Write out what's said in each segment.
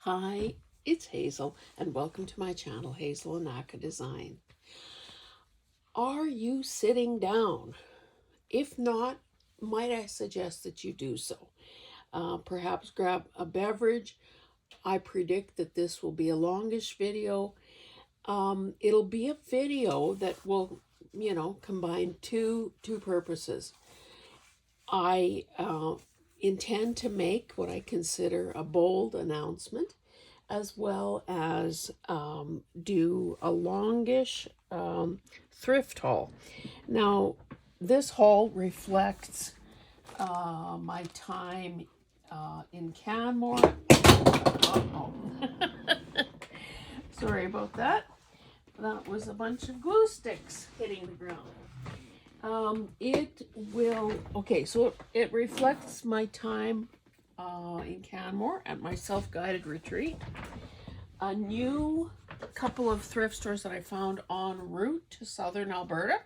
Hi, it's Hazel, and welcome to my channel, Hazel and Aka Design. Are you sitting down? If not, might I suggest that you do so? Perhaps grab a beverage. I predict that this will be a longish video. It'll be a video that will, combine two purposes. I intend to make what I consider a bold announcement, as well as do a longish thrift haul. Now, this haul reflects my time in Canmore. Uh-oh. Sorry about that. That was a bunch of glue sticks hitting the ground. It reflects my time in Canmore at my self-guided retreat. A new couple of thrift stores that I found en route to southern Alberta.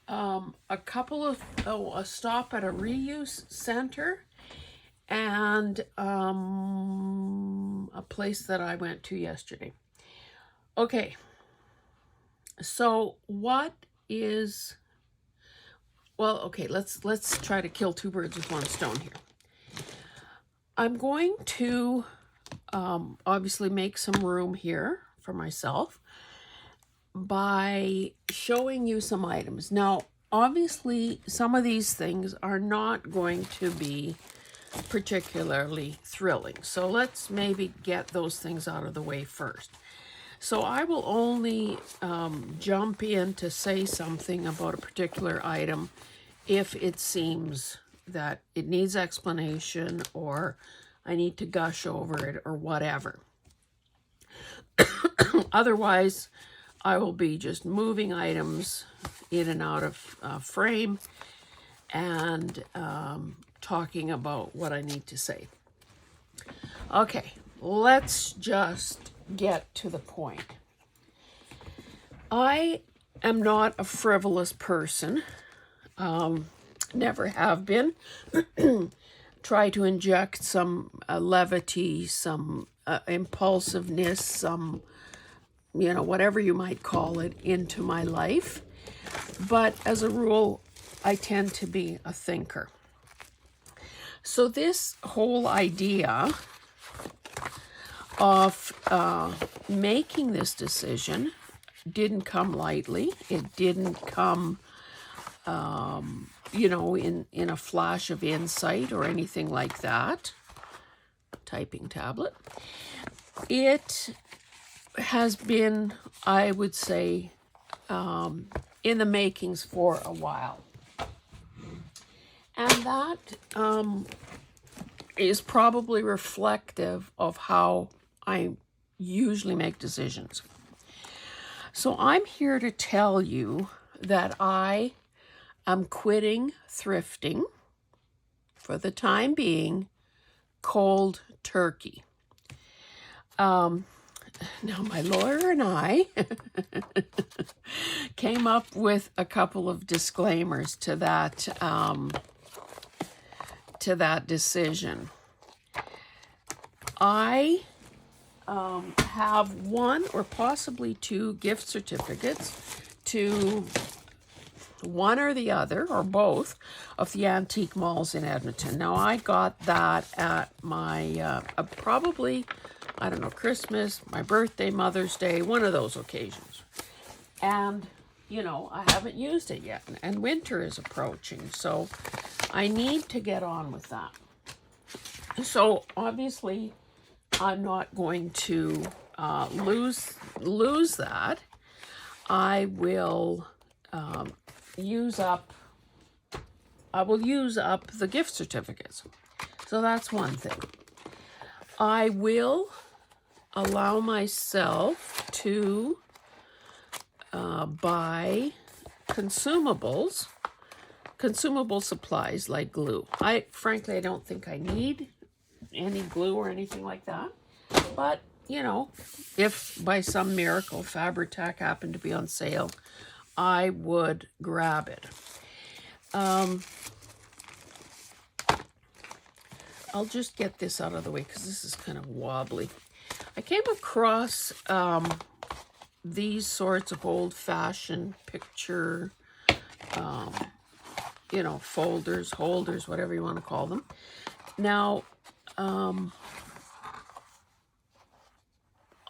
A stop at a reuse center, and a place that I went to yesterday. Okay, so let's try to kill two birds with one stone here. I'm going to obviously make some room here for myself by showing you some items. Now, obviously, some of these things are not going to be particularly thrilling. So let's maybe get those things out of the way first. So I will only jump in to say something about a particular item if it seems that it needs explanation or I need to gush over it or whatever. Otherwise, I will be just moving items in and out of frame and talking about what I need to say. Okay, let's just get to the point. I am not a frivolous person. Never have been. Try to inject some levity, some impulsiveness, some, whatever you might call it, into my life. But as a rule, I tend to be a thinker. So this whole idea of making this decision didn't come lightly. It didn't come in a flash of insight or anything like that. Typing tablet. It has been, I would say, in the makings for a while. And that is probably reflective of how I usually make decisions. So I'm here to tell you that I am quitting thrifting for the time being, cold turkey. Now, my lawyer and I came up with a couple of disclaimers to that decision. I have one or possibly two gift certificates to one or the other, or both, of the antique malls in Edmonton. Now, I got that at my, probably, Christmas, my birthday, Mother's Day, one of those occasions. And, I haven't used it yet. And winter is approaching, so I need to get on with that. So, obviously, I'm not going to lose that. I will use up the gift certificates. So that's one thing. I will allow myself to buy consumable supplies like glue. Frankly, I don't think I need any glue or anything like that. But, if by some miracle Fabri-Tac happened to be on sale, I would grab it. I'll just get this out of the way because this is kind of wobbly. I came across these sorts of old-fashioned picture, you know, folders, holders, whatever you want to call them. Now,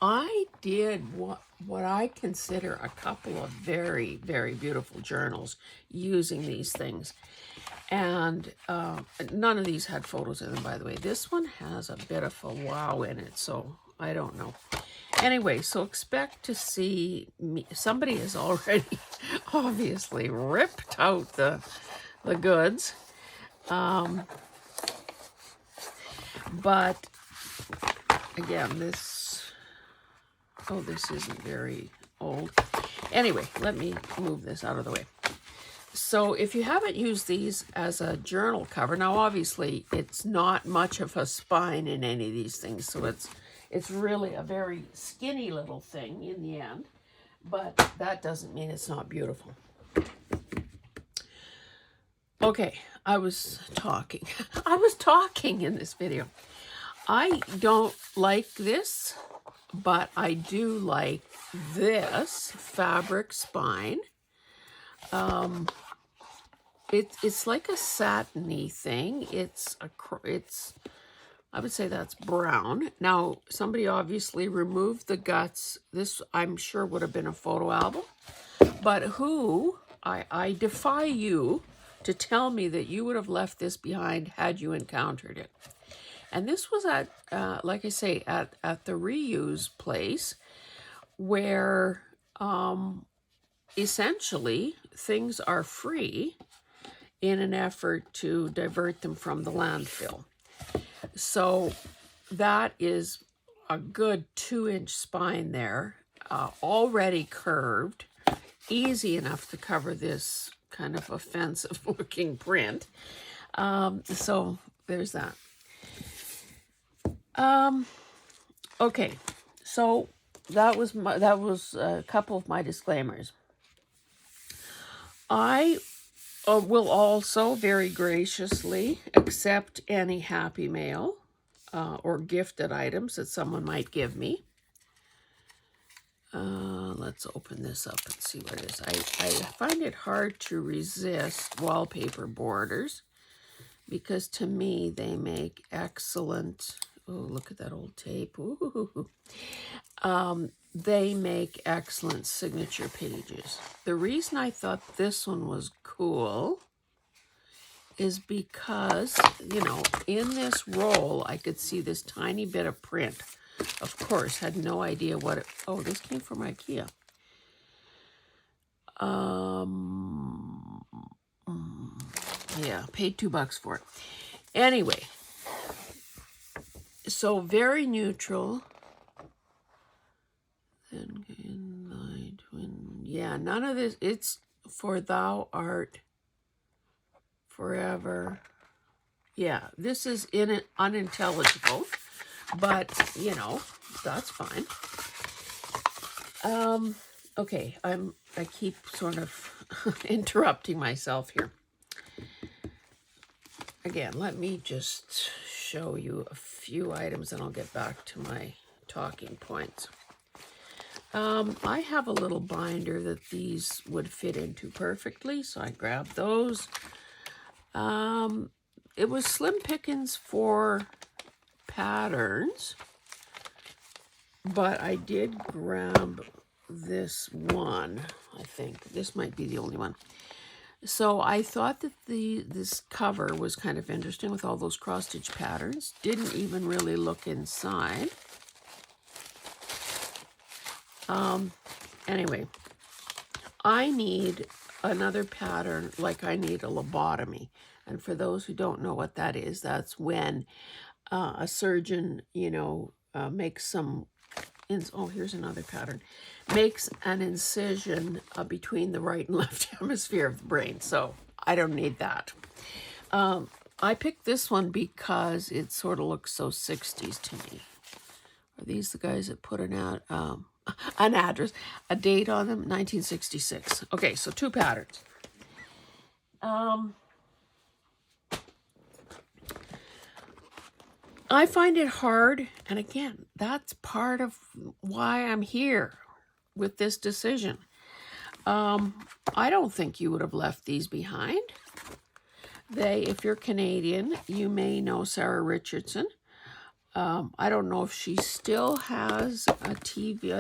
I did what I consider a couple of very, very beautiful journals using these things. And none of these had photos in them, by the way. This one has a bit of a wow in it, so I don't know. Anyway, so expect to see me. Somebody has already obviously ripped out the goods. But again, this isn't very old. Anyway, let me move this out of the way. So if you haven't used these as a journal cover, now obviously it's not much of a spine in any of these things, so it's really a very skinny little thing in the end, but that doesn't mean it's not beautiful. Okay, I was talking in this video. I don't like this, but I do like this fabric spine. It's like a satiny thing. I would say that's brown. Now, somebody obviously removed the guts. This, I'm sure, would have been a photo album. But I defy you to tell me that you would have left this behind had you encountered it. And this was at, like I say, at the reuse place where essentially things are free in an effort to divert them from the landfill. So that is a good 2-inch spine there, already curved, easy enough to cover this kind of offensive looking print. So there's that. Okay, so that was a couple of my disclaimers. I will also very graciously accept any happy mail or gifted items that someone might give me. Let's open this up and see what it is. I find it hard to resist wallpaper borders because to me they make excellent, oh, look at that old tape. Ooh. They make excellent signature pages. The reason I thought this one was cool is because, you know, in this roll, I could see this tiny bit of print. Of course, had no idea what it, oh, this came from IKEA. Yeah, paid $2 for it. Anyway, so very neutral. Yeah, none of this, it's for thou art forever. Yeah, this is unintelligible, but, you know, that's fine. Okay, I keep sort of interrupting myself here. Again, let me just show you a few items and I'll get back to my talking points. I have a little binder that these would fit into perfectly, so I grabbed those. It was slim pickings for patterns, but I did grab this one. I think this might be the only one. So I thought that this cover was kind of interesting with all those cross-stitch patterns. Didn't even really look inside. Anyway, I need another pattern like I need a lobotomy. And for those who don't know what that is, that's when a surgeon, you know, makes some, oh, here's another pattern, makes an incision between the right and left hemisphere of the brain. So I don't need that. I picked this one because it sort of looks so 60s to me. Are these the guys that put an address, a date on them? 1966. Okay, so 2 patterns. I find it hard, and again, that's part of why I'm here with this decision. I don't think you would have left these behind. If you're Canadian, you may know Sarah Richardson. I don't know if she still has a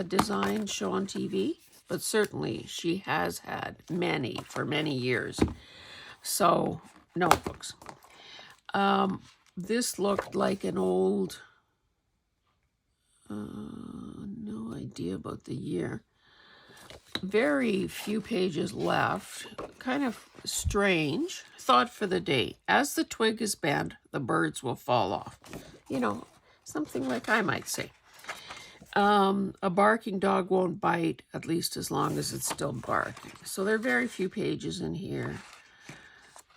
design show on TV, but certainly she has had for many years. So, notebooks. This looked like an old, no idea about the year. Very few pages left. Kind of strange. Thought for the day. As the twig is bent, the birds will fall off. Something like I might say. A barking dog won't bite, at least as long as it's still barking. So there are very few pages in here.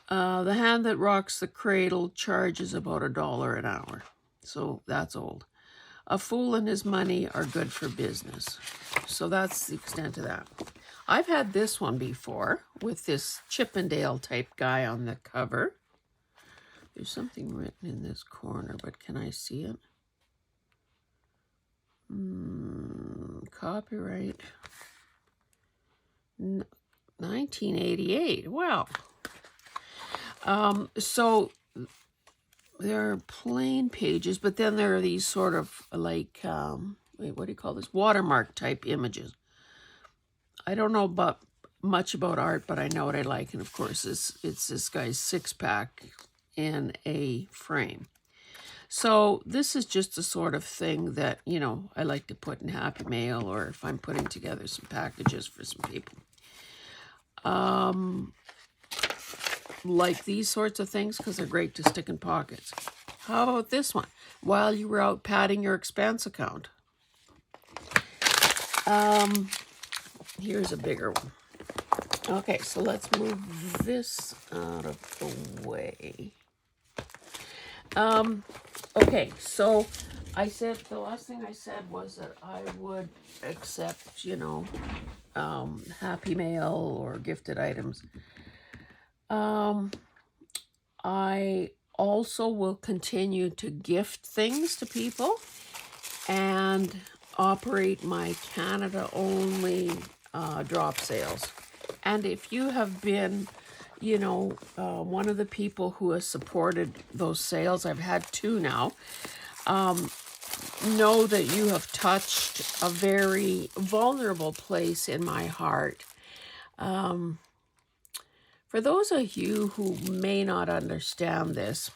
The hand that rocks the cradle charges about $1 an hour. So that's old. A fool and his money are good for business. So that's the extent of that. I've had this one before with this Chippendale type guy on the cover. There's something written in this corner, but can I see it? Copyright 1988. Wow. So there are plain pages, but then there are these sort of like, what do you call this? Watermark type images. I don't know much about art, but I know what I like. And of course, it's this guy's six-pack in a frame. So this is just the sort of thing that, I like to put in Happy Mail, or if I'm putting together some packages for some people. Like these sorts of things because they're great to stick in pockets. How about this one? While you were out padding your expense account. Here's a bigger one. Okay, so let's move this out of the way. Okay, so I said, the last thing I said was that I would accept, Happy Mail or gifted items. I also will continue to gift things to people and operate my Canada-only drop sales. And if you have been, one of the people who has supported those sales, I've had 2 now, know that you have touched a very vulnerable place in my heart. For those of you who may not understand this,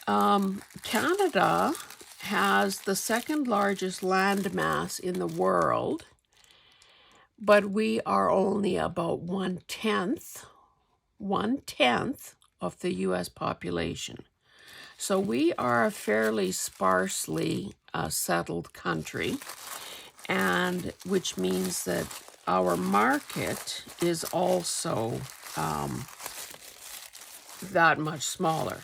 Canada has the second largest land mass in the world, but we are only about one-tenth of the U.S. population. So we are a fairly sparsely settled country, and which means that our market is also that much smaller.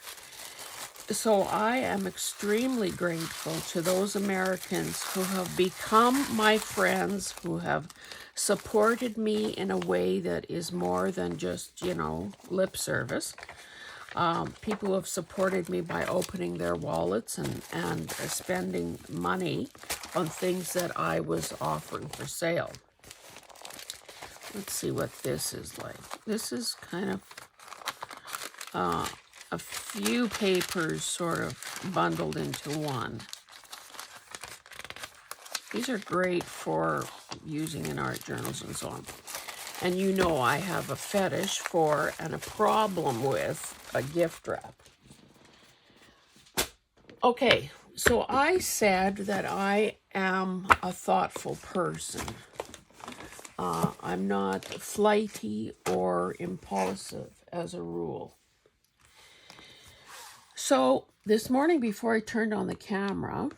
So I am extremely grateful to those Americans who have become my friends, who have supported me in a way that is more than just, lip service. People who have supported me by opening their wallets and spending money on things that I was offering for sale. Let's see what this is like. This is kind of a few papers sort of bundled into one. These are great for using in art journals and so on. And I have a fetish for and a problem with a gift wrap. Okay, so I said that I am a thoughtful person. I'm not flighty or impulsive as a rule. So this morning before I turned on the camera,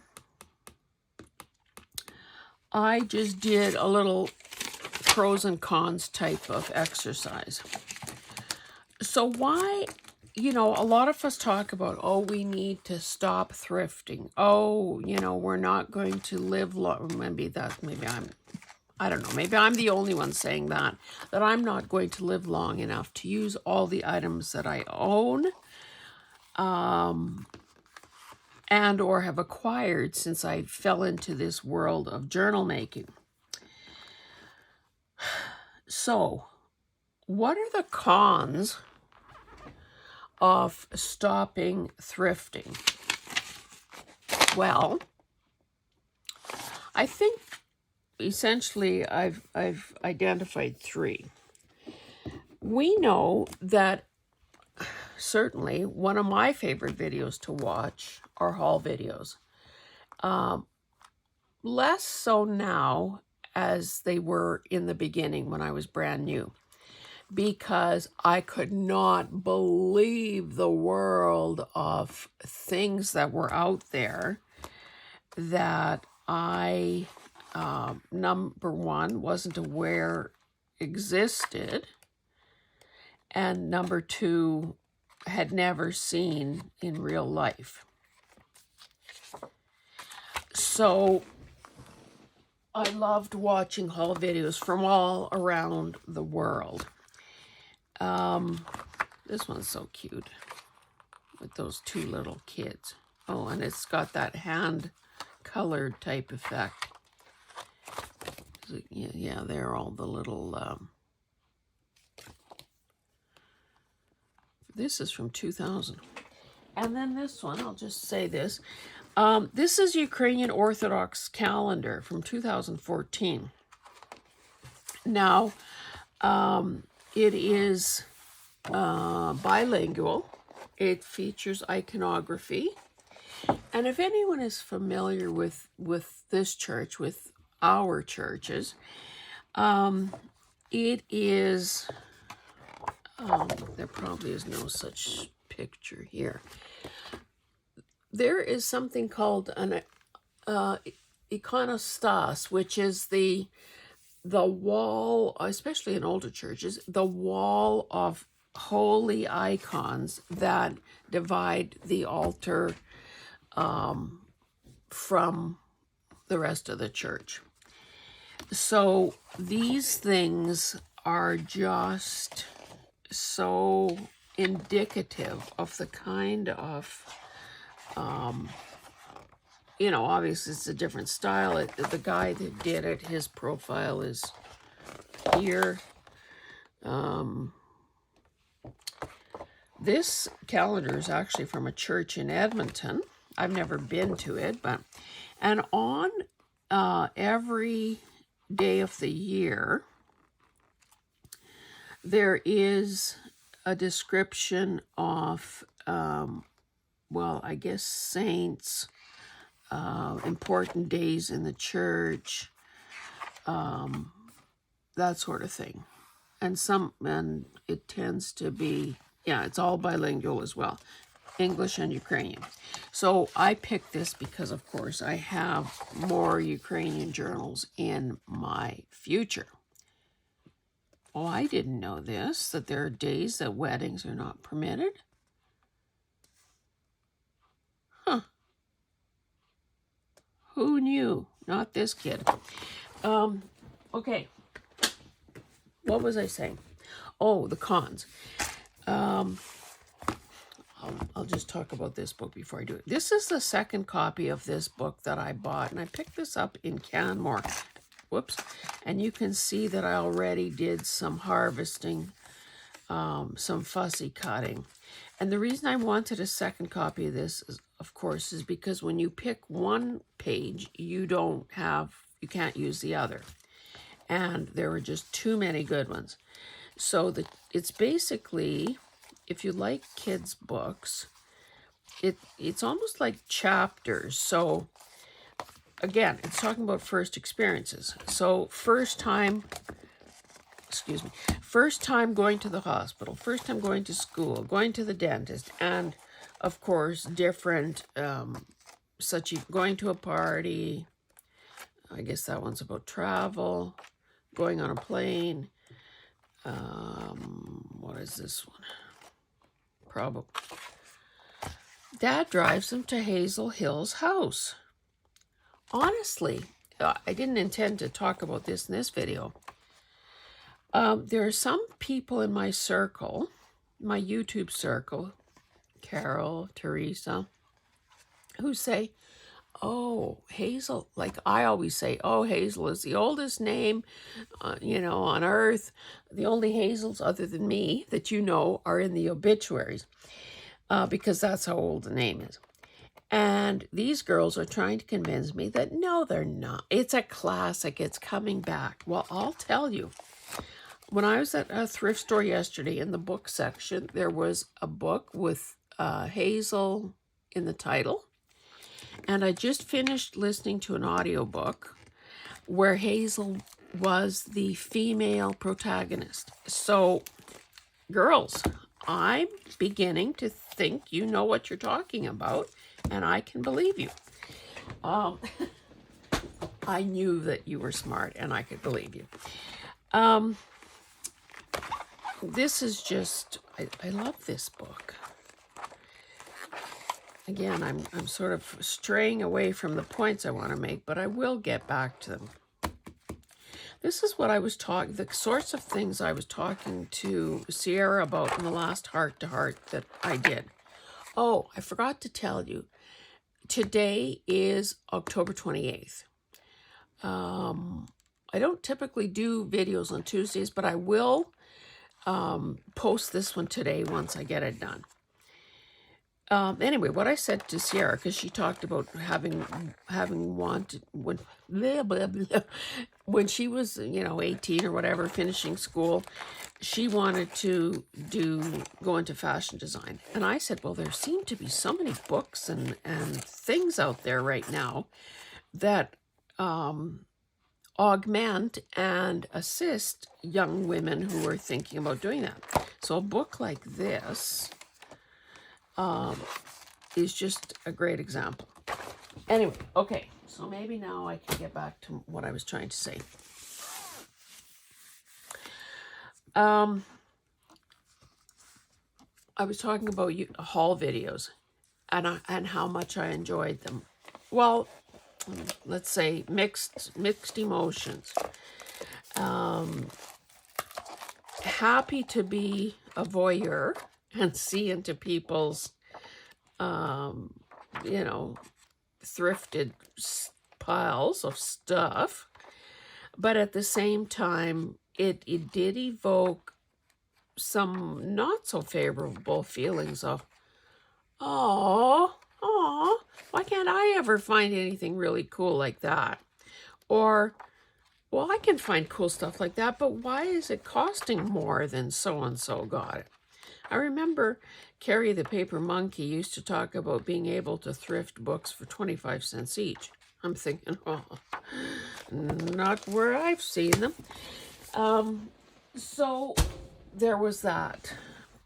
I just did a little pros and cons type of exercise. So why, a lot of us talk about, we need to stop thrifting. We're not going to live long. I don't know, maybe I'm the only one saying that I'm not going to live long enough to use all the items that I own. and or have acquired since I fell into this world of journal making. So, what are the cons of stopping thrifting? Well, I think essentially I've identified three. We know that certainly one of my favorite videos to watch are haul videos. Less so now as they were in the beginning when I was brand new, because I could not believe the world of things that were out there that I, number one, wasn't aware existed, and number two, had never seen in real life. So I loved watching haul videos from all around the world. This one's so cute with those two little kids. Oh, and it's got that hand-colored type effect. Yeah, they're all the little... This is from 2000. And then this one, I'll just say this. This is Ukrainian Orthodox calendar from 2014. Now, it is bilingual. It features iconography. And if anyone is familiar with this church, with our churches, it is, there probably is no such picture here. There is something called an iconostas, which is the wall, especially in older churches, the wall of holy icons that divide the altar from the rest of the church. So these things are just so indicative of the kind of, you know, obviously it's a different style. The guy that did it, his profile is here. This calendar is actually from a church in Edmonton. I've never been to it, and on every day of the year, there is a description of, well, I guess saints, important days in the church, that sort of thing. And it tends to be, yeah, it's all bilingual as well, English and Ukrainian. So I picked this because, of course, I have more Ukrainian journals in my future. Oh, I didn't know this, that there are days that weddings are not permitted. Huh. Who knew? Not this kid. Okay. What was I saying? Oh, the cons. I'll just talk about this book before I do it. This is the second copy of this book that I bought, and I picked this up in Canmore. Whoops. And you can see that I already did some harvesting, some fussy cutting. And the reason I wanted a second copy of this, of course, is because when you pick one page, you can't use the other. And there were just too many good ones. So it's basically, if you like kids' books, it's almost like chapters. So again, it's talking about first experiences. So first time going to the hospital, first time going to school, going to the dentist, and of course different, such as going to a party. I guess that one's about travel, going on a plane. What is this one? Probably. Dad drives him to Hazel Hill's house. Honestly, I didn't intend to talk about this in this video. There are some people in my circle, my YouTube circle, Carol, Teresa, who say, oh, Hazel, like I always say, oh, Hazel is the oldest name, on earth. The only Hazels other than me that you know are in the obituaries, because that's how old the name is. And these girls are trying to convince me that no, they're not. It's a classic. It's coming back. Well, I'll tell you. When I was at a thrift store yesterday in the book section, there was a book with Hazel in the title. And I just finished listening to an audiobook where Hazel was the female protagonist. So, girls, I'm beginning to think you know what you're talking about, and I can believe you. I knew that you were smart, and I could believe you. This is just, I love this book. Again, I'm sort of straying away from the points I want to make, but I will get back to them. This is what I was talking, the sorts of things I was talking to Sierra about in the last Heart to Heart that I did. Oh, I forgot to tell you, today is October 28th. I don't typically do videos on Tuesdays, but I will post this one today once I get it done. Anyway, what I said to Sierra, because she talked about having wanted when she was 18 or whatever, finishing school, she wanted to go into fashion design. And I said, well, there seem to be so many books and things out there right now that augment and assist young women who are thinking about doing that. So a book like this is just a great example. Anyway, okay, so maybe now I can get back to what I was trying to say. I was talking about haul videos and how much I enjoyed them. Well, let's say mixed emotions. Happy to be a voyeur and see into people's thrifted piles of stuff, but at the same time it did evoke some not so favorable feelings of, why can't I ever find anything really cool like that? Or, well, I can find cool stuff like that, but why is it costing more than so-and-so got it? I remember Carrie the Paper Monkey used to talk about being able to thrift books for 25 cents each. I'm thinking, not where I've seen them. So there was that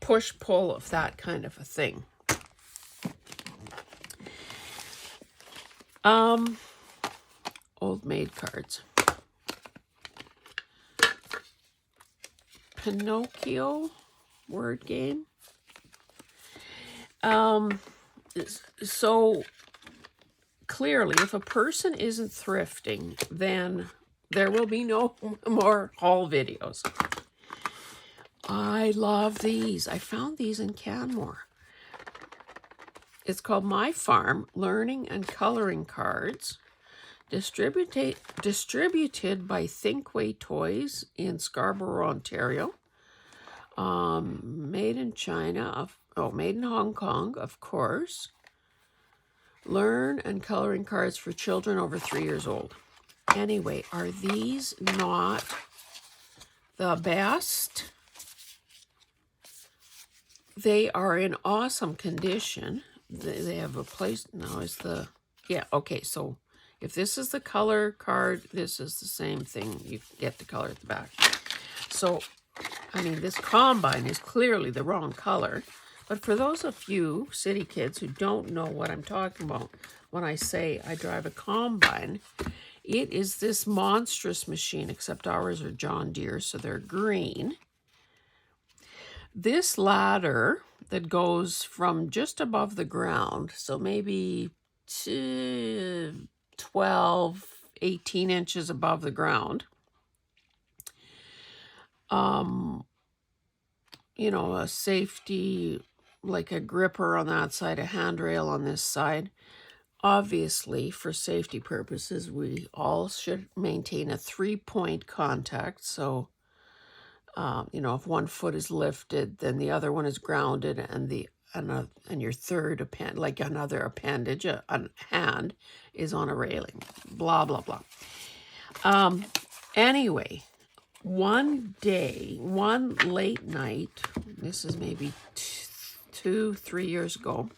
push-pull of that kind of a thing. Old maid cards. Pinocchio word game. So clearly, if a person isn't thrifting, then there will be no more haul videos. I love these. I found these in Canmore. It's called My Farm Learning and Coloring Cards, distributed by Thinkway Toys in Scarborough, Ontario. Made in China, made in Hong Kong, of course. Learn and coloring cards for children over 3 years old. Anyway, are these not the best? They are in awesome condition. They have a place, now is the, yeah, okay, so if this is the color card, this is the same thing. You get the color at the back. So, I mean, this combine is clearly the wrong color. But for those of you city kids who don't know what I'm talking about when I say I drive a combine, it is this monstrous machine, except ours are John Deere, so they're green. This ladder that goes from just above the ground, so maybe 12, 18 inches above the ground, a safety, like a gripper on that side, a handrail on this side, Obviously, for safety purposes, we all should maintain a 3-point contact. So, if one foot is lifted, then the other one is grounded, and your third like another appendage, a hand, is on a railing. Blah blah blah. Anyway, one day, one late night. This is maybe 2-3 years ago.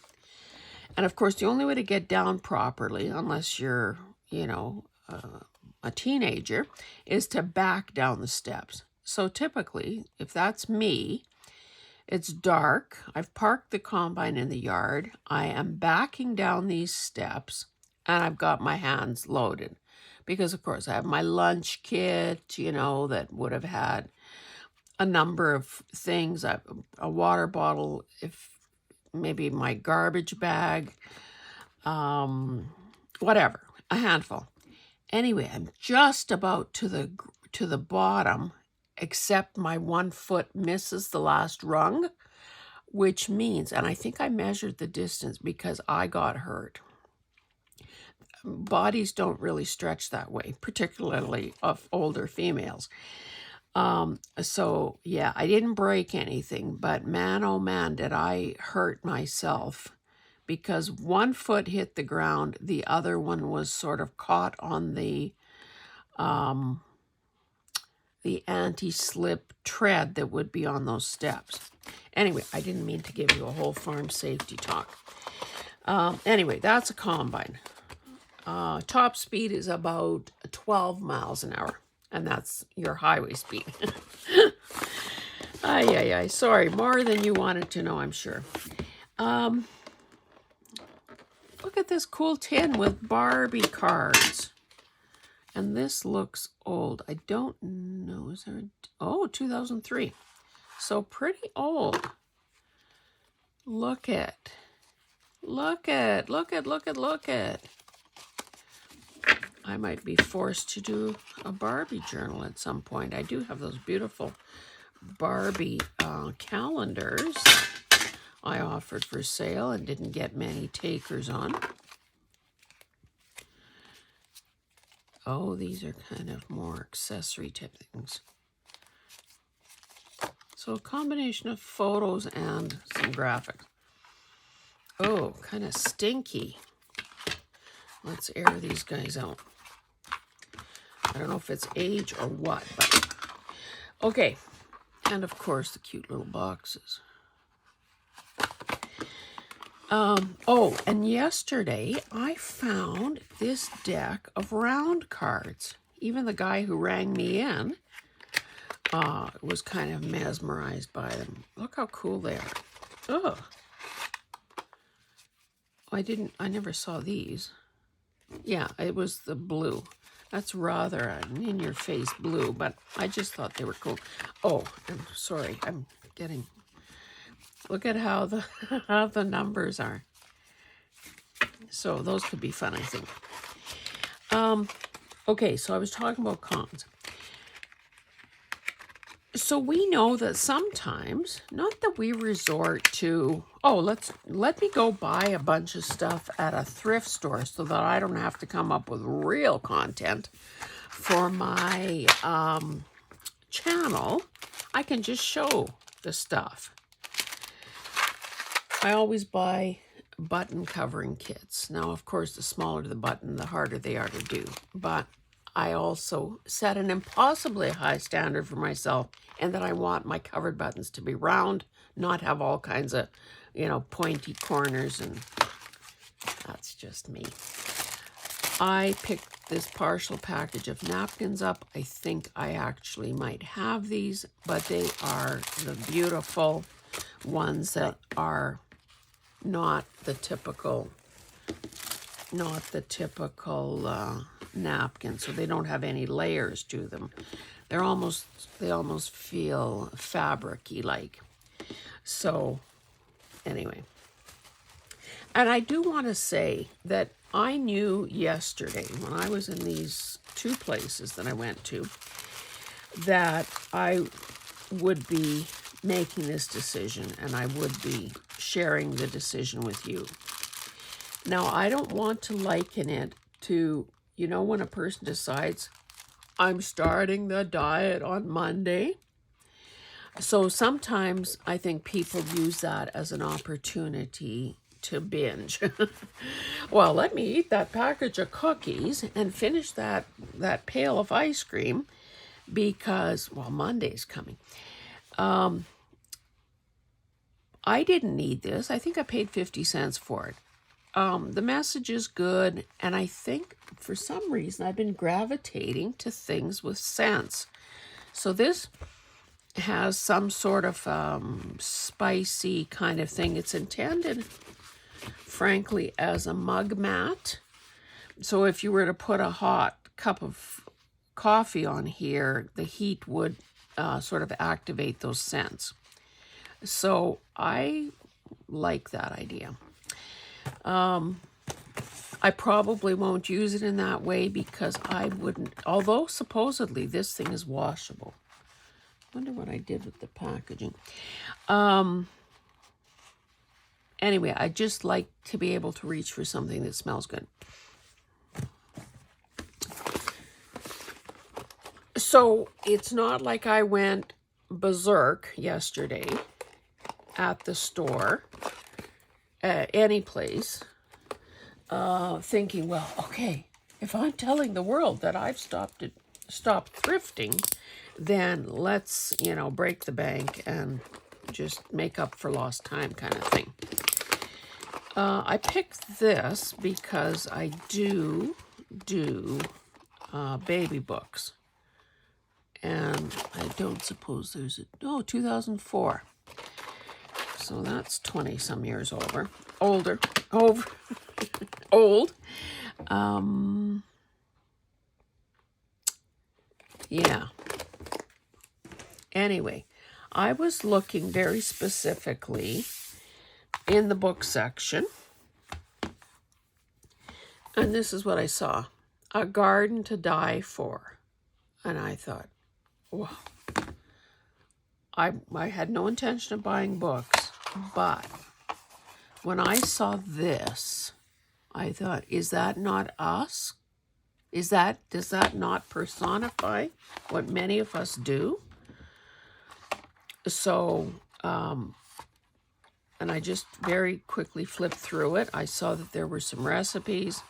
And of course, the only way to get down properly, unless you're, a teenager, is to back down the steps. So typically, if that's me, it's dark. I've parked the combine in the yard. I am backing down these steps, and I've got my hands loaded. Because, of course, I have my lunch kit, that would have had a number of things. A water bottle, if maybe my garbage bag, whatever, a handful. Anyway, I'm just about to the bottom, except my one foot misses the last rung, which means, and I think I measured the distance because I got hurt. Bodies don't really stretch that way, particularly of older females. So yeah, I didn't break anything, but man, oh man, did I hurt myself, because one foot hit the ground, the other one was sort of caught on the anti-slip tread that would be on those steps. Anyway, I didn't mean to give you a whole farm safety talk. Anyway, that's a combine. Top speed is about 12 miles an hour, and that's your highway speed. Ay. Sorry, more than you wanted to know, I'm sure. Look at this cool tin with Barbie cards. And this looks old. I don't know. Is there 2003. So pretty old. Look at. I might be forced to do a Barbie journal at some point. I do have those beautiful Barbie calendars I offered for sale and didn't get many takers on. Oh, these are kind of more accessory type things. So a combination of photos and some graphics. Oh, kind of stinky. Let's air these guys out. I don't know if it's age or what, but okay. And of course, the cute little boxes. And yesterday I found this deck of round cards. Even the guy who rang me in was kind of mesmerized by them. Look how cool they are. Oh, I never saw these. Yeah, it was the blue. That's rather an in-your-face blue, but I just thought they were cool. Oh, I'm sorry. Look at how the numbers are. So those could be fun, I think. Okay, so I was talking about cons. So we know that sometimes, not that we resort to, let me go buy a bunch of stuff at a thrift store so that I don't have to come up with real content for my channel. I can just show the stuff. I always buy button covering kits. Now, of course, the smaller the button, the harder they are to do. But I also set an impossibly high standard for myself, and that I want my covered buttons to be round, not have all kinds of, pointy corners, and that's just me. I picked this partial package of napkins up. I think I actually might have these, but they are the beautiful ones that are not the typical napkin, so they don't have any layers to them. They almost feel fabric-y like. So anyway, and I do want to say that I knew yesterday when I was in these two places that I went to that I would be making this decision, and I would be sharing the decision with you. Now, I don't want to liken it to, you know, when a person decides, I'm starting the diet on Monday. So sometimes I think people use that as an opportunity to binge. Well, let me eat that package of cookies and finish that pail of ice cream because, well, Monday's coming. I didn't need this. I think I paid 50 cents for it. The message is good, and I think for some reason I've been gravitating to things with scents. So this has some sort of spicy kind of thing. It's intended, frankly, as a mug mat. So if you were to put a hot cup of coffee on here, the heat would sort of activate those scents. So I like that idea. I probably won't use it in that way because I wouldn't, although supposedly this thing is washable. Wonder what I did with the packaging. Anyway, I just like to be able to reach for something that smells good. So it's not like I went berserk yesterday at the store, any place, thinking, well, okay, if I'm telling the world that I've stopped thrifting, then let's, you know, break the bank and just make up for lost time kind of thing. I picked this because I do baby books. And I don't suppose there's a, 2004. So that's 20 some years old. Yeah. Anyway, I was looking very specifically in the book section. And this is what I saw. A Garden to Die For. And I thought, wow. I had no intention of buying books, but when I saw this, I thought, is that not us? Does that not personify what many of us do? So, and I just very quickly flipped through it. I saw that there were some recipes.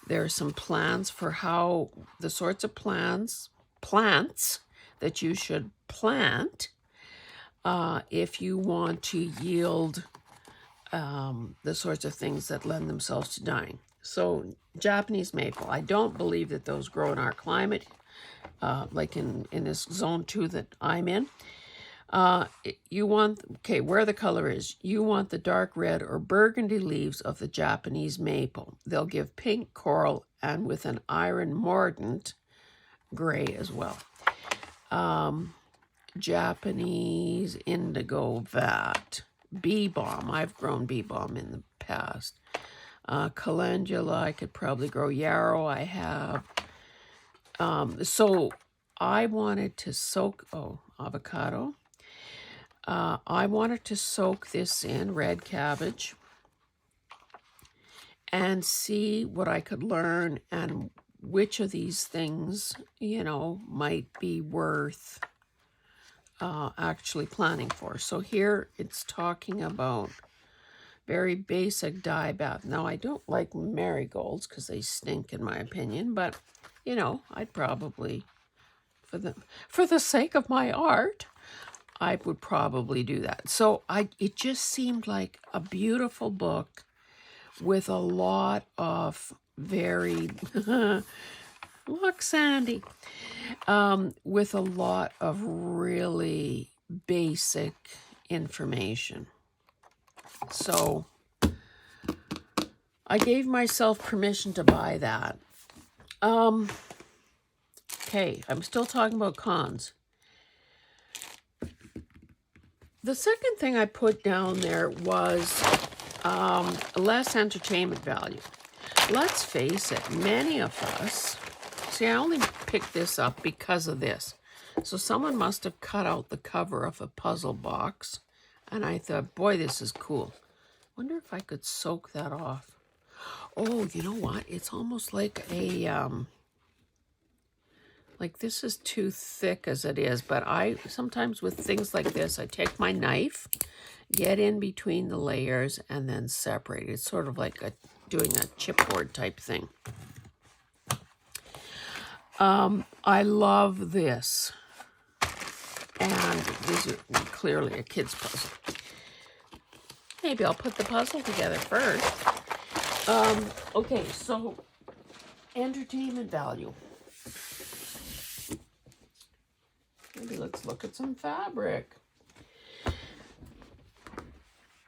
There are some plans for how the sorts of plants that you should plant if you want to yield the sorts of things that lend themselves to dying. So Japanese maple, I don't believe that those grow in our climate, like in this zone 2 that I'm in. You want, okay, where the color is, you want the dark red or burgundy leaves of the Japanese maple. They'll give pink coral and with an iron mordant gray as well. Japanese indigo vat. Bee balm. I've grown bee balm in the past. Calendula. I could probably grow yarrow. I have. So I wanted to soak. Avocado. I wanted to soak this in red cabbage and see what I could learn and which of these things, you know, might be worth actually planning for. So here it's talking about very basic dye bath. Now, I don't like marigolds because they stink in my opinion, but, you know, I'd probably, for the sake of my art, I would probably do that. So it just seemed like a beautiful book with a lot of very, look, Sandy, with a lot of really basic information. So I gave myself permission to buy that. Okay, I'm still talking about cons. The second thing I put down there was less entertainment value. Let's face it, many of us, see, I only picked this up because of this. So someone must have cut out the cover of a puzzle box, and I thought, boy, this is cool. Wonder if I could soak that off. Oh, you know what? It's almost like a, like this is too thick as it is, but I, sometimes with things like this, I take my knife, get in between the layers, and then separate. It's sort of like doing a chipboard type thing. I love this. And these are clearly a kid's puzzle. Maybe I'll put the puzzle together first. Okay, so entertainment value. Maybe let's look at some fabric.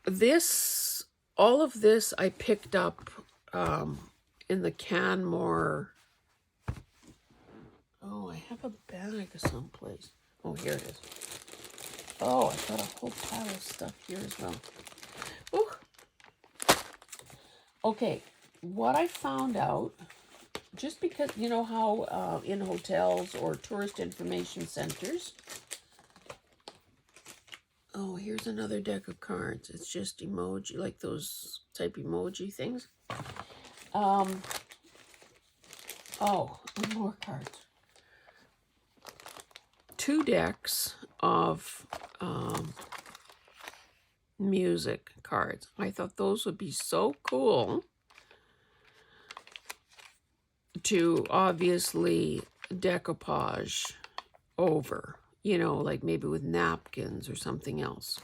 This, all of this I picked up in the Canmore. Oh, I have a bag someplace. Oh, here it is. Oh, I've got a whole pile of stuff here as well. Ooh. Okay, what I found out, just because, you know how in hotels or tourist information centers, oh, here's another deck of cards. It's just emoji, like those type emoji things. Oh, and more cards. 2 decks of music cards. I thought those would be so cool to obviously decoupage over, you know, like maybe with napkins or something else.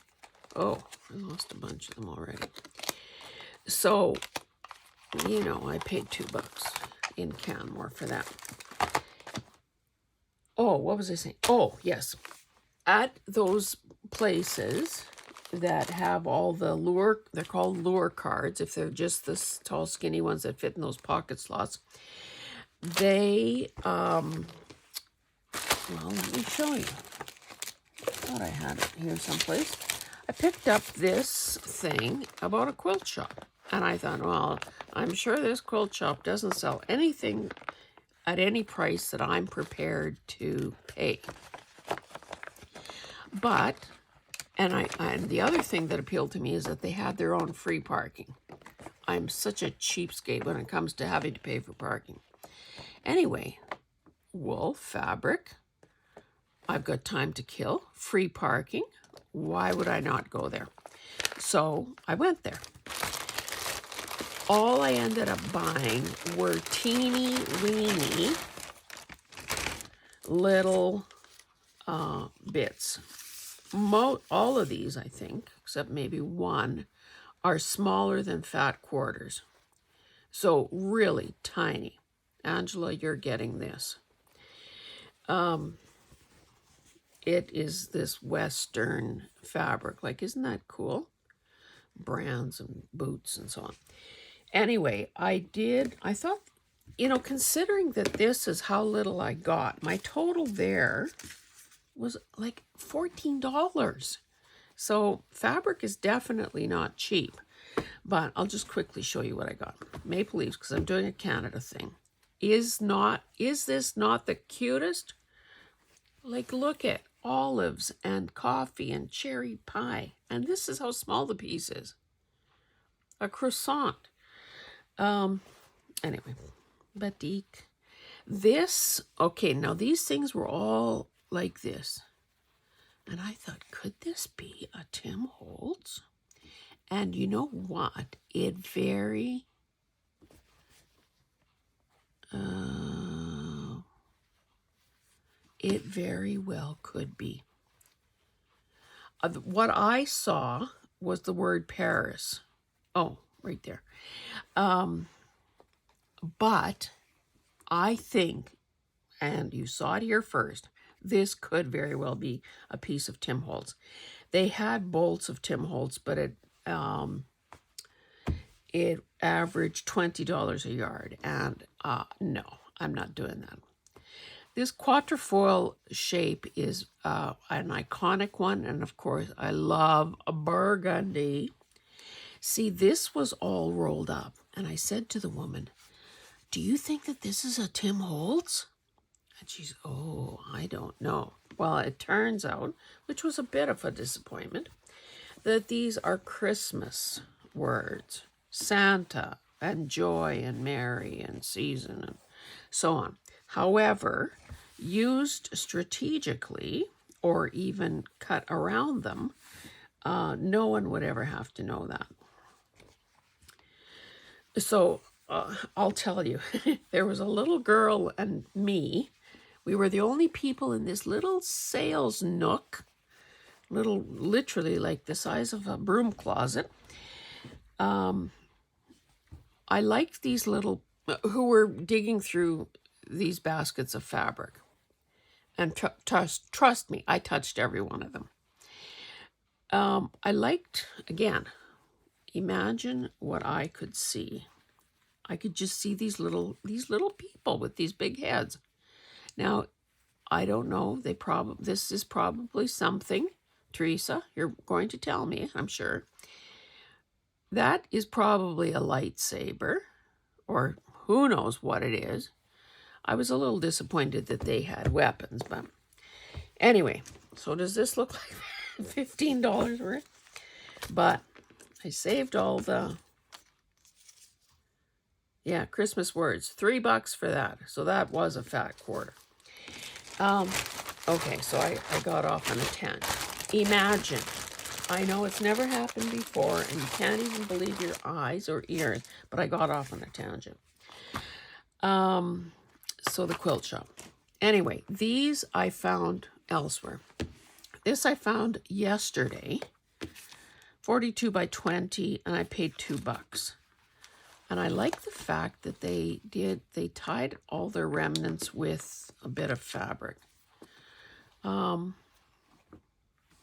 Oh, I lost a bunch of them already. So, you know, I paid $2 in Canmore for that. Oh, what was I saying? Oh, yes. At those places that have all the lure, they're called lure cards, if they're just the tall, skinny ones that fit in those pocket slots, they, well, let me show you. I thought I had it here someplace. I picked up this thing about a quilt shop, and I thought, well, I'm sure this quilt shop doesn't sell anything at any price that I'm prepared to pay. But, and the other thing that appealed to me is that they had their own free parking. I'm such a cheapskate when it comes to having to pay for parking. Anyway, wool, fabric, I've got time to kill, free parking. Why would I not go there? So I went there. All I ended up buying were teeny weeny little bits. All of these, I think, except maybe one, are smaller than fat quarters. So really tiny. Angela, you're getting this. It is this Western fabric. Like, isn't that cool? Brands and boots and so on. Anyway, I thought, you know, considering that this is how little I got, my total there was like $14. So fabric is definitely not cheap. But I'll just quickly show you what I got. Maple leaves, because I'm doing a Canada thing. Is this not the cutest? Like, look at olives and coffee and cherry pie. And this is how small the piece is. A croissant. Anyway, batik. This, okay, now these things were all like this. And I thought, could this be a Tim Holtz? And you know what? It very well could be. What I saw was the word Paris. Oh, right there. But I think, and you saw it here first, this could very well be a piece of Tim Holtz. They had bolts of Tim Holtz, but it averaged $20 a yard. And no, I'm not doing that. This quatrefoil shape is an iconic one. And of course, I love a burgundy. See, this was all rolled up. And I said to the woman, do you think that this is a Tim Holtz? And she's, oh, I don't know. Well, it turns out, which was a bit of a disappointment, that these are Christmas words. Santa, and joy and merry and season and so on. However, used strategically or even cut around them, no one would ever have to know that. So I'll tell you, there was a little girl and me. We were the only people in this little sales nook, literally like the size of a broom closet. I liked these little, who were digging through these baskets of fabric. And trust me, I touched every one of them. I liked, again, imagine what I could see. I could just see these little people with these big heads. Now, I don't know, this is probably something, Teresa, you're going to tell me, I'm sure. That is probably a lightsaber, or who knows what it is. I was a little disappointed that they had weapons, but anyway, so does this look like $15 worth? But I saved all the, Christmas words, $3 for that. So that was a fat quarter. Okay, so I got off on a tangent. Imagine, I know it's never happened before, and you can't even believe your eyes or ears, but I got off on a tangent. So the quilt shop. Anyway, these I found elsewhere. This I found yesterday, 42 by 20, and I paid $2. And I like the fact that they tied all their remnants with a bit of fabric.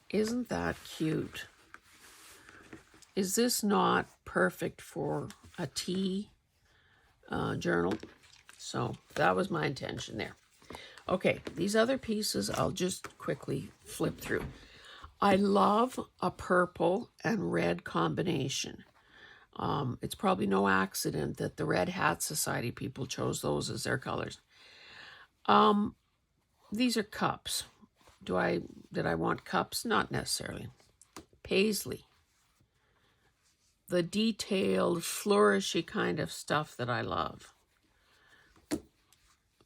Isn't that cute? Is this not perfect for a tea journal? So that was my intention there. Okay, these other pieces I'll just quickly flip through. I love a purple and red combination. It's probably no accident that the Red Hat Society people chose those as their colors. These are cups. Did I want cups? Not necessarily. Paisley. The detailed, flourishy kind of stuff that I love.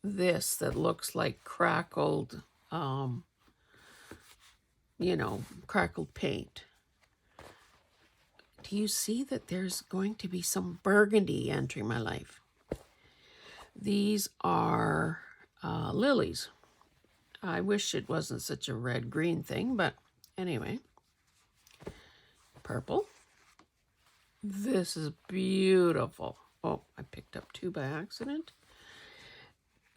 This that looks like crackled, crackled paint. Do you see that there's going to be some burgundy entering my life? These are lilies. I wish it wasn't such a red-green thing, but anyway. Purple. This is beautiful. Oh, I picked up two by accident.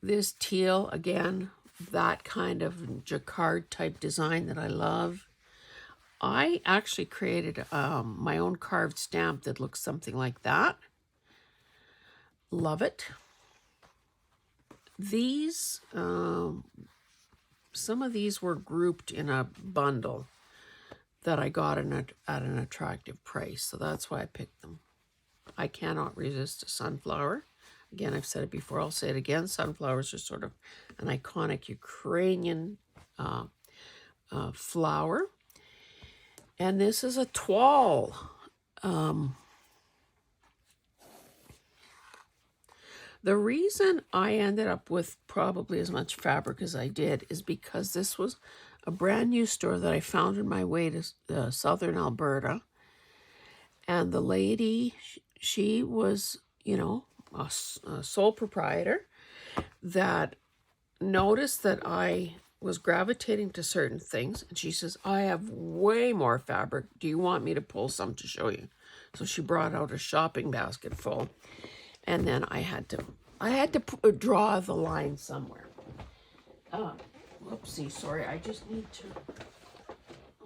This teal, again, that kind of jacquard type design that I love. I actually created my own carved stamp that looks something like that. Love it. These, some of these were grouped in a bundle that I got at an attractive price, so that's why I picked them. I cannot resist a sunflower. Again, I've said it before, I'll say it again. Sunflowers are sort of an iconic Ukrainian flower. And this is a toile. The reason I ended up with probably as much fabric as I did is because this was a brand new store that I found on my way to southern Alberta. And the lady, she was, a sole proprietor that noticed that I was gravitating to certain things, and she says, I have way more fabric. Do you want me to pull some to show you? So she brought out a shopping basket full, and then I had to draw the line somewhere. Whoopsie, sorry, I just need to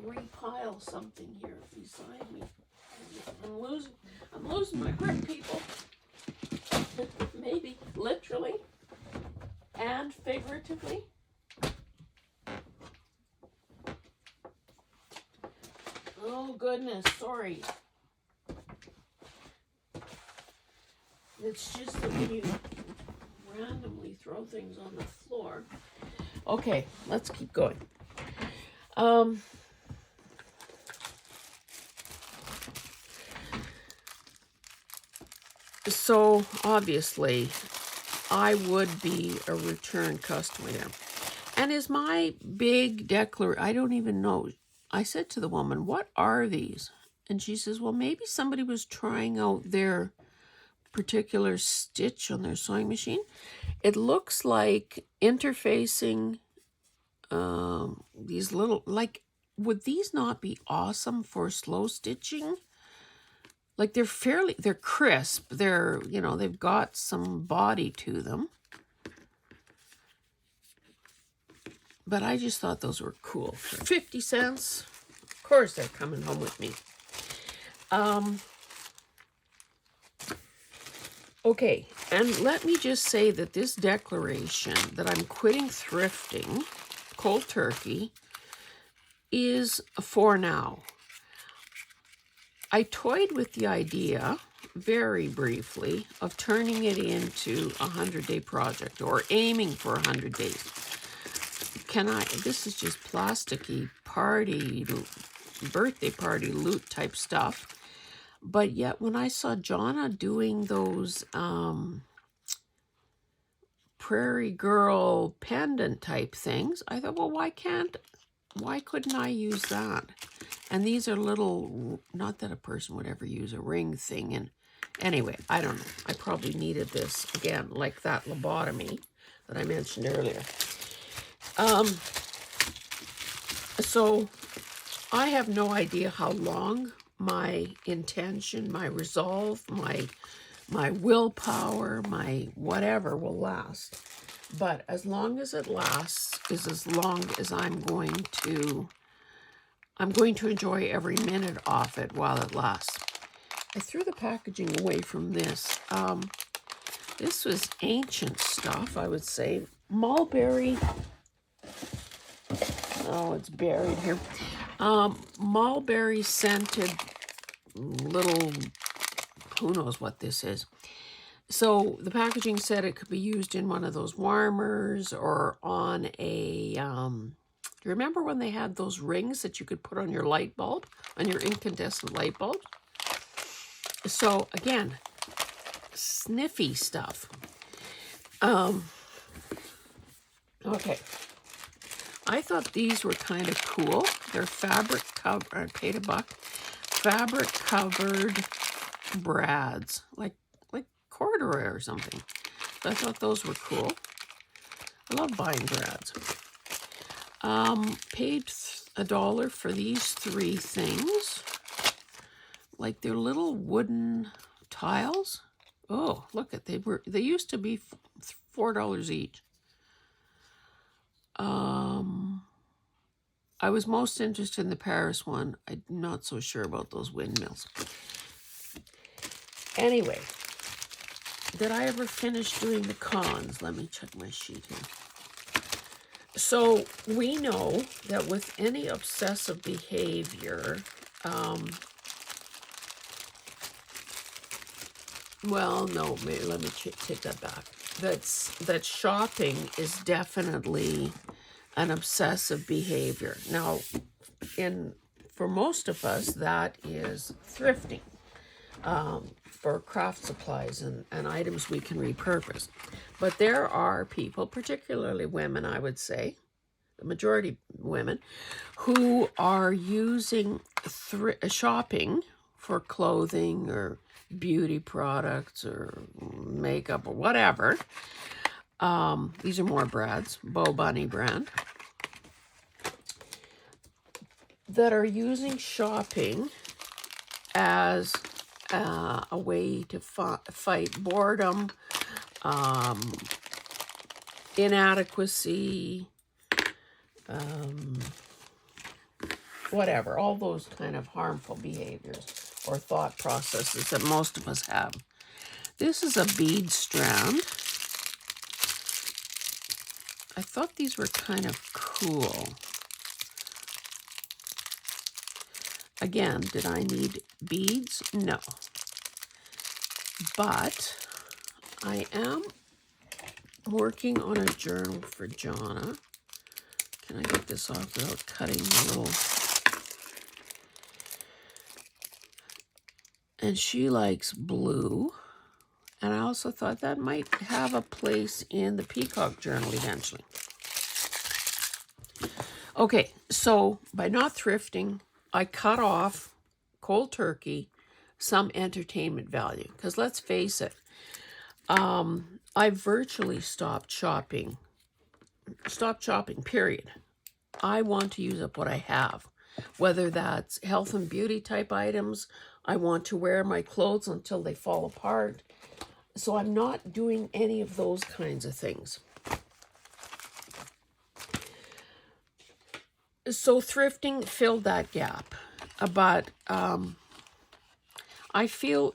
repile something here beside me. I'm losing my grip, people. Maybe literally and figuratively. Oh goodness, sorry. It's just that when you randomly throw things on the floor. Okay, let's keep going. So obviously, I would be a return customer there. And is my big declaration, I don't even know. I said to the woman, what are these? And she says, well, maybe somebody was trying out their particular stitch on their sewing machine. It looks like interfacing these little, like, would these not be awesome for slow stitching? Like they're crisp. They're, they've got some body to them. But I just thought those were cool. For 50 cents. Of course they're coming home with me. Okay, and let me just say that this declaration that I'm quitting thrifting, cold turkey, is for now. I toyed with the idea, very briefly, of turning it into a 100-day project, or aiming for 100 days. This is just plasticky birthday party loot type stuff. But yet when I saw Jonna doing those prairie girl pendant type things, I thought, well, why couldn't I use that? And these are little, not that a person would ever use a ring thing. And anyway, I don't know. I probably needed this again, like that lobotomy that I mentioned earlier. So I have no idea how long my intention, my resolve, my willpower, my whatever will last. But as long as it lasts is as long as I'm going to enjoy every minute off it while it lasts. I threw the packaging away from this. This was ancient stuff, I would say. Mulberry. Oh, it's buried here. Mulberry scented little, who knows what this is. So the packaging said it could be used in one of those warmers or on a, do you remember when they had those rings that you could put on your light bulb, on your incandescent light bulb? So again, sniffy stuff. Okay. I thought these were kind of cool. They're fabric covered, I paid $1. Fabric covered brads, like corduroy or something. So I thought those were cool. I love buying brads. Paid $1 for these 3 things. Like they're little wooden tiles. Oh, look at they used to be $4 each. I was most interested in the Paris one. I'm not so sure about those windmills. Anyway, did I ever finish doing the cons? Let me check my sheet here. So we know that with any obsessive behavior, well, no, maybe let me take that back. That shopping is definitely an obsessive behavior. Now, for most of us, that is thrifting for craft supplies and items we can repurpose. But there are people, particularly women, I would say, the majority women, who are using shopping for clothing or beauty products or makeup or whatever. These are more brads, Bo Bunny brand, that are using shopping as a way to fight boredom, inadequacy, whatever, all those kind of harmful behaviors or thought processes that most of us have. This is a bead strand. I thought these were kind of cool. Again, did I need beads? No. But I am working on a journal for Jonna. Can I get this off without cutting the little... And she likes blue And I also thought that might have a place in the Peacock Journal eventually. Okay, so by not thrifting, I cut off cold turkey some entertainment value. Because let's face it, I virtually stopped shopping, period. I want to use up what I have, whether that's health and beauty type items. I want to wear my clothes until they fall apart. So I'm not doing any of those kinds of things. So thrifting filled that gap. But I feel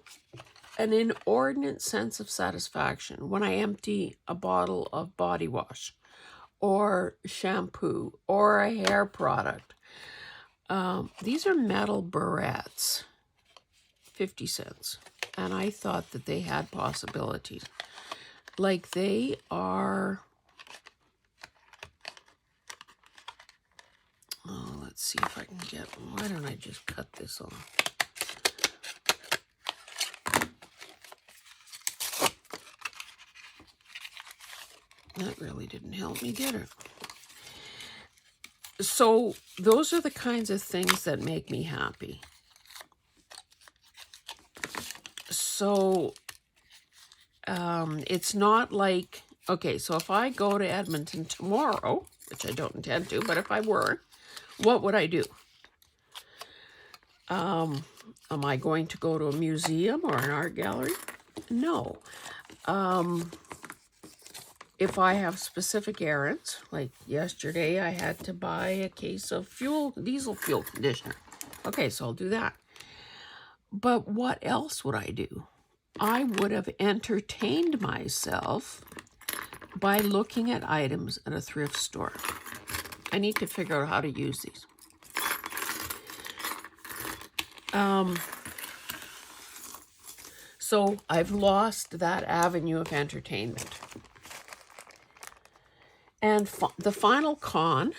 an inordinate sense of satisfaction when I empty a bottle of body wash or shampoo or a hair product. These are metal barrettes, 50 cents. And I thought that they had possibilities. Like they are, oh, let's see if I can get, why don't I just cut this off? That really didn't help me, did it? So those are the kinds of things that make me happy. So it's not like, okay, so if I go to Edmonton tomorrow, which I don't intend to, but if I were, what would I do? Am I going to go to a museum or an art gallery? No. If I have specific errands, like yesterday I had to buy a case of diesel fuel conditioner. Okay, so I'll do that. But what else would I do? I would have entertained myself by looking at items at a thrift store. I need to figure out how to use these. So I've lost that avenue of entertainment. And the final con,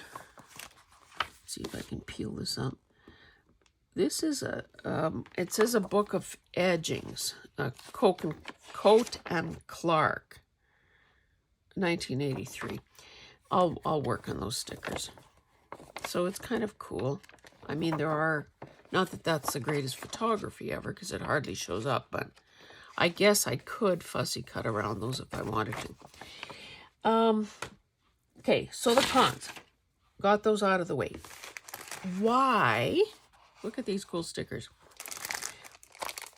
let's see if I can peel this up. This is it says a book of edgings, Coat and Clark, 1983. I'll work on those stickers. So it's kind of cool. I mean, there are, not that that's the greatest photography ever, because it hardly shows up, but I guess I could fussy cut around those if I wanted to. Okay, so the cons. Got those out of the way. Why? Look at these cool stickers.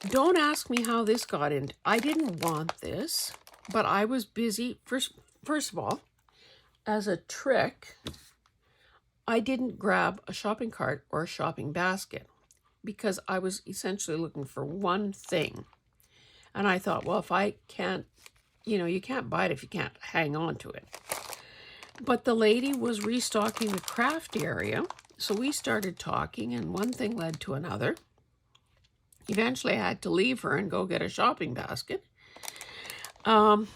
Don't ask me how this got in. I didn't want this, but I was busy. First of all, as a trick, I didn't grab a shopping cart or a shopping basket because I was essentially looking for one thing. And I thought, well, if I can't, you can't buy it if you can't hang on to it. But the lady was restocking the craft area, so we started talking, and one thing led to another. Eventually, I had to leave her and go get a shopping basket. But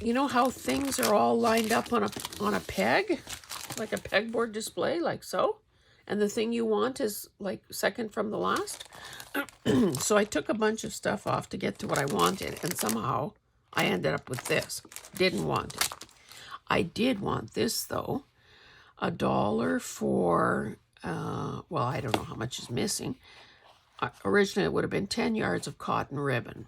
you know how things are all lined up on a peg, like a pegboard display, like so, and the thing you want is like second from the last. So I took a bunch of stuff off to get to what I wanted, and somehow I ended up with this. Didn't want it. I did want this, though. $1 for, well, I don't know how much is missing. Originally, it would have been 10 yards of cotton ribbon.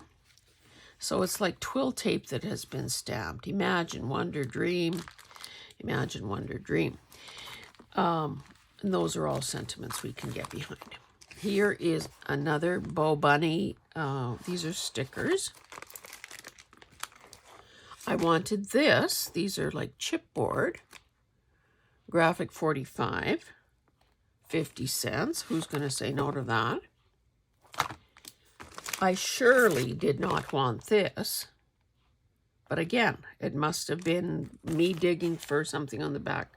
So it's like twill tape that has been stamped. Imagine, wonder, dream. Imagine, wonder, dream. And those are all sentiments we can get behind. Here is another Bo Bunny. These are stickers. I wanted this. These are like chipboard. Graphic 45. 50 cents. Who's going to say no to that? I surely did not want this. But again, it must have been me digging for something on the back.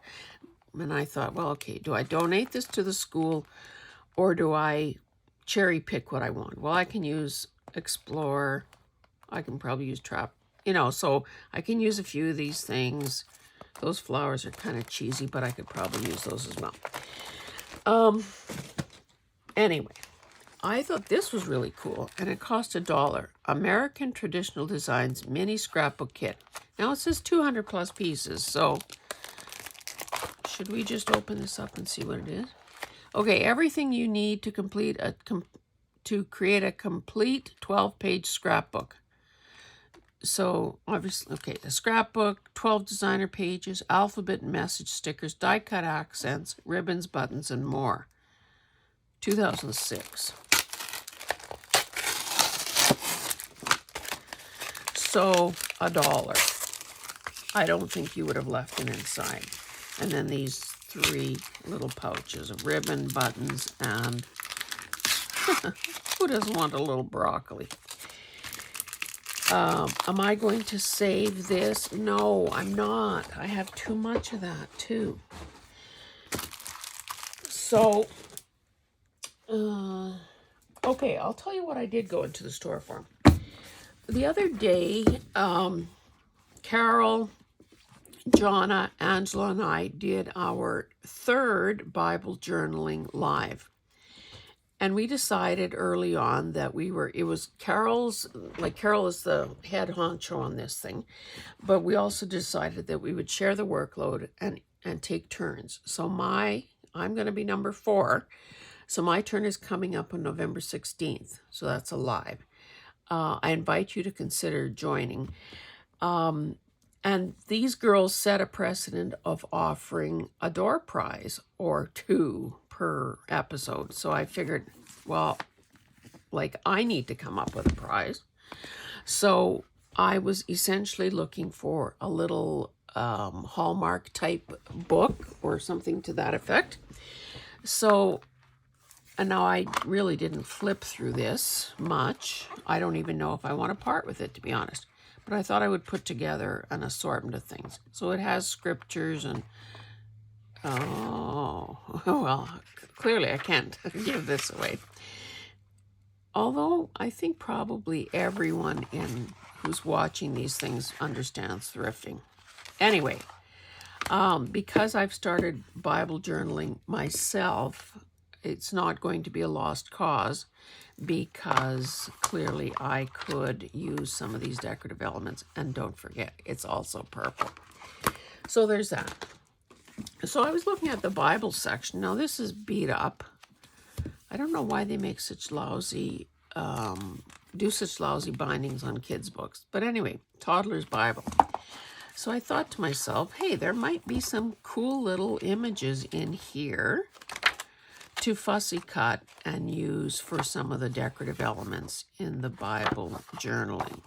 And I thought, well, okay, do I donate this to the school or do I cherry pick what I want? Well, I can use Explore. I can probably use Trap. So I can use a few of these things. Those flowers are kind of cheesy, but I could probably use those as well. Anyway, I thought this was really cool, and it cost $1. American Traditional Designs Mini Scrapbook Kit. Now it says 200 plus pieces, so should we just open this up and see what it is? Okay, everything you need to create a complete 12-page scrapbook. So obviously, okay, the scrapbook, 12 designer pages, alphabet and message stickers, die-cut accents, ribbons, buttons, and more. 2006. So $1. I don't think you would have left it inside. And then these 3 little pouches of ribbon, buttons, and who doesn't want a little broccoli? Am I going to save this? No, I'm not. I have too much of that too. So, okay, I'll tell you what I did go into the store for. The other day, Carol, Jonna, Angela, and I did our 3rd Bible journaling live. And we decided early on that it was Carol's, like Carol is the head honcho on this thing, but we also decided that we would share the workload and take turns. So I'm going to be number 4. So my turn is coming up on November 16th. So that's a live. I invite you to consider joining. And these girls set a precedent of offering a door prize or 2 per episode. So I figured, well, like I need to come up with a prize. So I was essentially looking for a little Hallmark type book or something to that effect. So, and now I really didn't flip through this much. I don't even know if I want to part with it, to be honest. But I thought I would put together an assortment of things. So it has scriptures and, oh, well, clearly I can't give this away. Although I think probably everyone who's watching these things understands thrifting. Anyway, because I've started Bible journaling myself, it's not going to be a lost cause, because clearly I could use some of these decorative elements. And don't forget, it's also purple. So there's that. So I was looking at the Bible section. Now this is beat up. I don't know why they make such lousy, do such lousy bindings on kids' books. But anyway, Toddler's Bible. So I thought to myself, hey, there might be some cool little images in here to fussy cut and use for some of the decorative elements in the Bible journaling.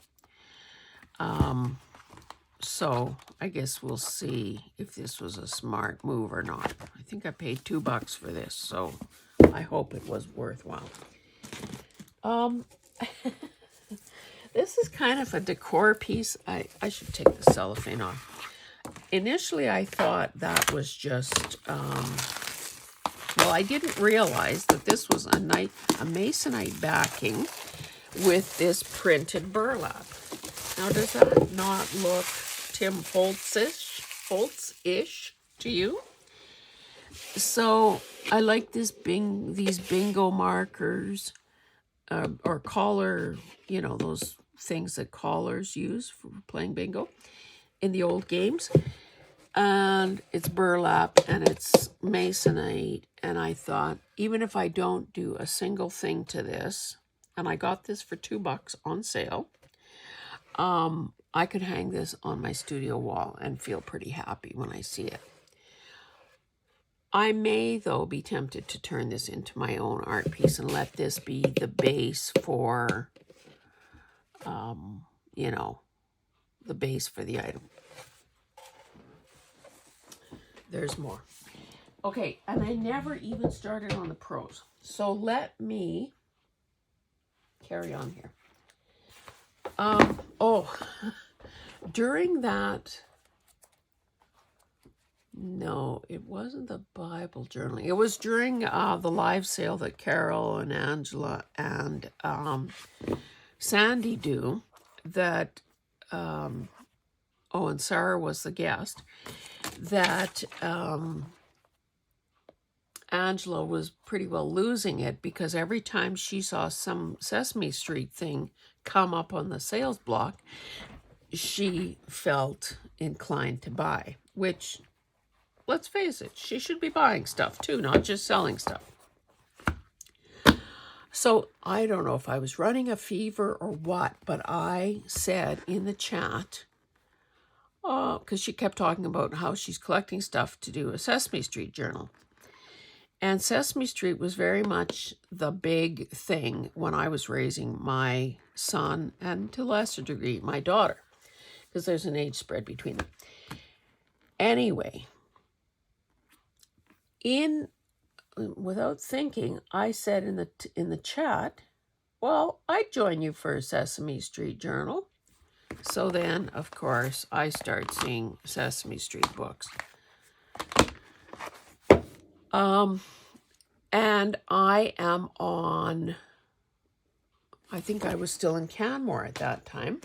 So I guess we'll see if this was a smart move or not. I think I paid $2 for this, so I hope it was worthwhile. This is kind of a decor piece. I should take the cellophane off. Initially, I thought that was just, well, I didn't realize that this was a masonite backing with this printed burlap. Now, does that not look Tim Holtz-ish to you? So I like these bingo markers or collar, you know, those things that callers use for playing bingo in the old games. And it's burlap and it's masonite. And I thought, even if I don't do a single thing to this, and I got this for $2 on sale, I could hang this on my studio wall and feel pretty happy when I see it. I may, though, be tempted to turn this into my own art piece and let this be the base for, you know, the base for the item. There's more. Okay, and I never even started on the pros. So let me carry on here. During that, no, it wasn't the Bible journaling. It was during the live sale that Carol and Angela and Sandy do that, and Sarah was the guest, that Angela was pretty well losing it because every time she saw some Sesame Street thing come up on the sales block, she felt inclined to buy, which, let's face it, she should be buying stuff too, not just selling stuff. So I don't know if I was running a fever or what, but I said in the chat, because she kept talking about how she's collecting stuff to do a Sesame Street journal. And Sesame Street was very much the big thing when I was raising my son, and to a lesser degree, my daughter, because there's an age spread between them. Anyway, without thinking, I said in the chat, well, I'd join you for a Sesame Street journal. So then, of course, I start seeing Sesame Street books. And I am on, I think I was still in Canmore at that time.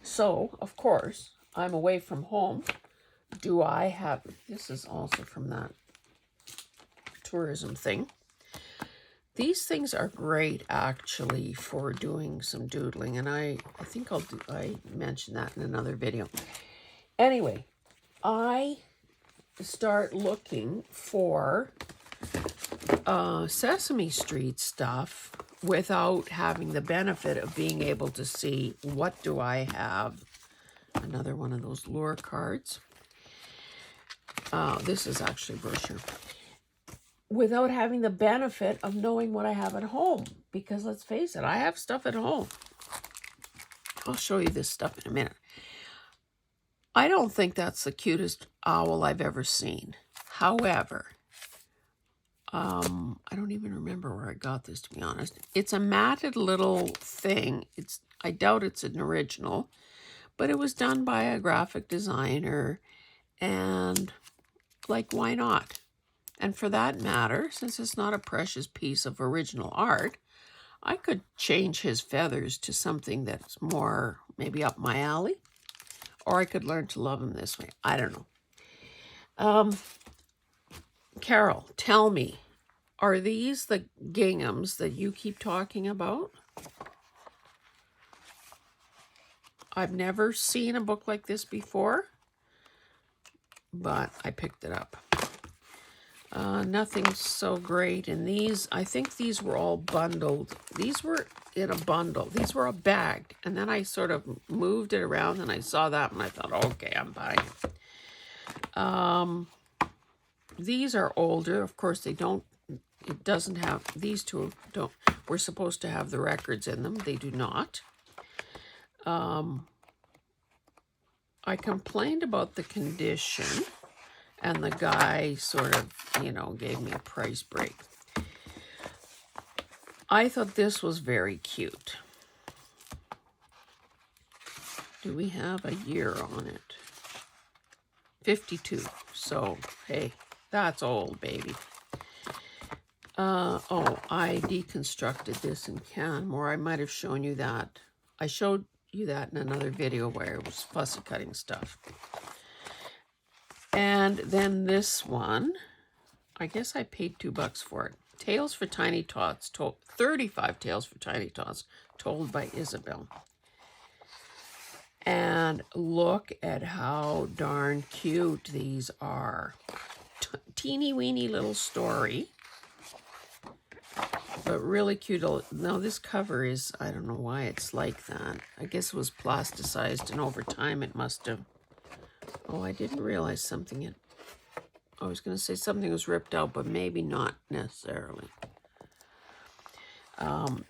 So, of course, I'm away from home. Do I have, this is also from that tourism thing. These things are great, actually, for doing some doodling. And I think I mentioned that in another video. Anyway, I start looking for Sesame Street stuff without having the benefit of being able to see what do I have. Another one of those lure cards. This is actually a brochure. Without having the benefit of knowing what I have at home. Because let's face it, I have stuff at home. I'll show you this stuff in a minute. I don't think that's the cutest owl I've ever seen. However, I don't even remember where I got this, to be honest. It's a matted little thing. I doubt it's an original, but it was done by a graphic designer, and like, why not? And for that matter, since it's not a precious piece of original art, I could change his feathers to something that's more maybe up my alley. Or I could learn to love him this way. I don't know. Carol, tell me, are these the ginghams that you keep talking about? I've never seen a book like this before, but I picked it up. Nothing so great. And these, I think these were all bundled. These were in a bundle. These were all bagged. And then I sort of moved it around and I saw that and I thought, okay, I'm buying it. These are older. Of course, they don't, it doesn't have, these two don't, we're supposed to have the records in them. They do not. I complained about the condition. And the guy sort of, gave me a price break. I thought this was very cute. Do we have a year on it? 52. So, hey, that's old, baby. I deconstructed this in Canmore. I might have shown you that. I showed you that in another video where it was fussy cutting stuff. And then this one, I guess I paid $2 for it. Tales for Tiny Tots, 35 Tales for Tiny Tots, told by Isabel. And look at how darn cute these are. Teeny weeny little story, but really cute. Now this cover is, I don't know why it's like that. I guess it was plasticized and over time it must have. Oh, I didn't realize something. I was going to say something was ripped out, but maybe not necessarily.